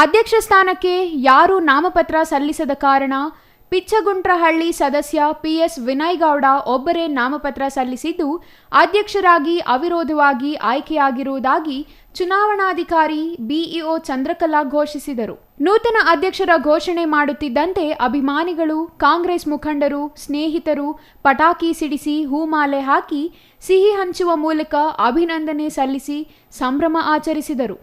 ಅಧ್ಯಕ್ಷ ಸ್ಥಾನಕ್ಕೆ ಯಾರೂ ನಾಮಪತ್ರ ಸಲ್ಲಿಸದ ಕಾರಣ ಪಿಚ್ಚಗುಂಟ್ರಹಳ್ಳಿ ಸದಸ್ಯ PS ವಿನಯ್ ಗೌಡ ಒಬ್ಬರೇ ನಾಮಪತ್ರ ಸಲ್ಲಿಸಿದ್ದು ಅಧ್ಯಕ್ಷರಾಗಿ ಅವಿರೋಧವಾಗಿ ಆಯ್ಕೆಯಾಗಿರುವುದಾಗಿ ಚುನಾವಣಾಧಿಕಾರಿ BEO ಚಂದ್ರಕಲಾ ಘೋಷಿಸಿದರು. ನೂತನ ಅಧ್ಯಕ್ಷರ ಘೋಷಣೆ ಮಾಡುತ್ತಿದ್ದಂತೆ ಅಭಿಮಾನಿಗಳು, ಕಾಂಗ್ರೆಸ್ ಮುಖಂಡರು, ಸ್ನೇಹಿತರು ಪಟಾಕಿ ಸಿಡಿಸಿ ಹೂಮಾಲೆ ಹಾಕಿ ಸಿಹಿ ಹಂಚುವ ಮೂಲಕ ಅಭಿನಂದನೆ ಸಲ್ಲಿಸಿ ಸಂಭ್ರಮ ಆಚರಿಸಿದರು.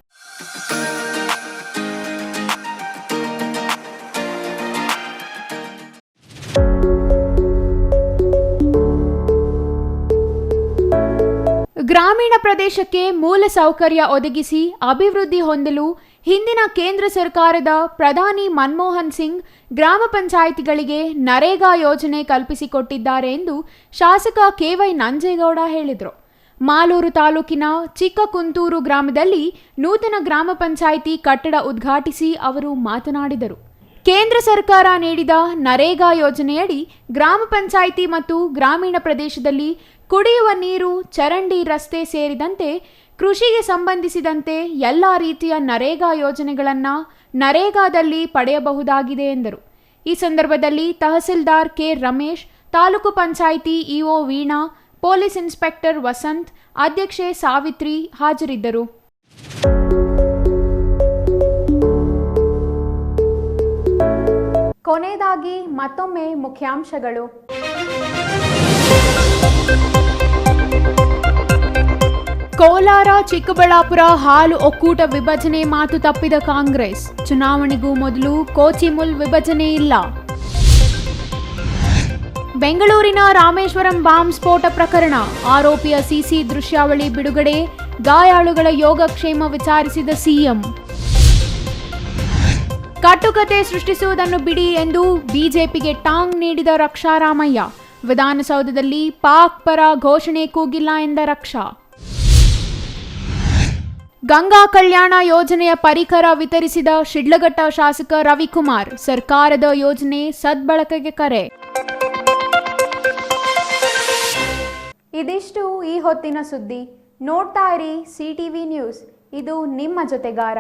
ಗ್ರಾಮೀಣ ಪ್ರದೇಶಕ್ಕೆ ಮೂಲ ಸೌಕರ್ಯ ಒದಗಿಸಿ ಅಭಿವೃದ್ಧಿ ಹೊಂದಲು ಹಿಂದಿನ ಕೇಂದ್ರ ಸರ್ಕಾರದ ಪ್ರಧಾನಿ ಮನಮೋಹನ್ ಸಿಂಗ್ ಗ್ರಾಮ ಪಂಚಾಯಿತಿಗಳಿಗೆ ನರೇಗಾ ಯೋಜನೆ ಕಲ್ಪಿಸಿಕೊಟ್ಟಿದ್ದಾರೆ ಎಂದು ಶಾಸಕ KY ನಂಜೇಗೌಡ ಹೇಳಿದರು. ಮಾಲೂರು ತಾಲೂಕಿನ ಚಿಕ್ಕಕುಂತೂರು ಗ್ರಾಮದಲ್ಲಿ ನೂತನ ಗ್ರಾಮ ಪಂಚಾಯಿತಿ ಕಟ್ಟಡ ಉದ್ಘಾಟಿಸಿ ಅವರು ಮಾತನಾಡಿದರು. ಕೇಂದ್ರ ಸರ್ಕಾರ ನೀಡಿದ ನರೇಗಾ ಯೋಜನೆಯಡಿ ಗ್ರಾಮ ಪಂಚಾಯಿತಿ ಮತ್ತು ಗ್ರಾಮೀಣ ಪ್ರದೇಶದಲ್ಲಿ ಕುಡಿಯುವ ನೀರು, ಚರಂಡಿ, ರಸ್ತೆ ಸೇರಿದಂತೆ ಕೃಷಿಗೆ ಸಂಬಂಧಿಸಿದಂತೆ ಎಲ್ಲ ರೀತಿಯ ನರೇಗಾ ಯೋಜನೆಗಳನ್ನು ನರೇಗಾದಲ್ಲಿ ಪಡೆಯಬಹುದಾಗಿದೆ ಎಂದರು. ಈ ಸಂದರ್ಭದಲ್ಲಿ tahsildar K Ramesh, taluk panchayat EO Veena, police inspector Vasanth, ಅಧ್ಯಕ್ಷೆ ಸಾವಿತ್ರಿ ಹಾಜರಿದ್ದರು. ಕೊನೆಯದಾಗಿ ಮತ್ತೊಮ್ಮೆ ಮುಖ್ಯಾಂಶಗಳು. ಕೋಲಾರ, ಚಿಕ್ಕಬಳ್ಳಾಪುರ ಹಾಲು ಒಕ್ಕೂಟ ವಿಭಜನೆ ಮಾತು ತಪ್ಪಿದ ಕಾಂಗ್ರೆಸ್. ಚುನಾವಣೆಗೂ ಮೊದಲು ಕೋಚಿಮುಲ್ ವಿಭಜನೆ ಇಲ್ಲ. ಬೆಂಗಳೂರಿನ ರಾಮೇಶ್ವರಂ ಬಾಂಬ್ ಸ್ಫೋಟ ಪ್ರಕರಣ, ಆರೋಪಿಯ ಸಿಸಿ ದೃಶ್ಯಾವಳಿ ಬಿಡುಗಡೆ, ಗಾಯಾಳುಗಳ ಯೋಗಕ್ಷೇಮ ವಿಚಾರಿಸಿದ ಸಿಎಂ. ಕಟ್ಟುಕತೆ ಸೃಷ್ಟಿಸುವುದನ್ನು ಬಿಡಿ ಎಂದು ಬಿಜೆಪಿಗೆ ಟಾಂಗ್ ನೀಡಿದ ರಕ್ಷಾರಾಮಯ್ಯ. ವಿಧಾನಸೌಧದಲ್ಲಿ ಪಾಕ್ ಪರ ಘೋಷಣೆ ಕೂಗಿಲ್ಲ ಎಂದ ರಕ್ಷಾ. ಗಂಗಾ ಕಲ್ಯಾಣ ಯೋಜನೆಯ ಪರಿಕರ ವಿತರಿಸಿದ ಶಿಡ್ಲಘಟ್ಟ ಶಾಸಕ ರವಿಕುಮಾರ್. ಸರ್ಕಾರದ ಯೋಜನೆ ಸದ್ಬಳಕೆಗೆ ಕರೆ. ಇದಿಷ್ಟು ಈ ಹೊತ್ತಿನ ಸುದ್ದಿ. ನೋಡ್ತಾ ಇರಿ CTV ನ್ಯೂಸ್. ಇದು ನಿಮ್ಮ ಜೊತೆಗಾರ.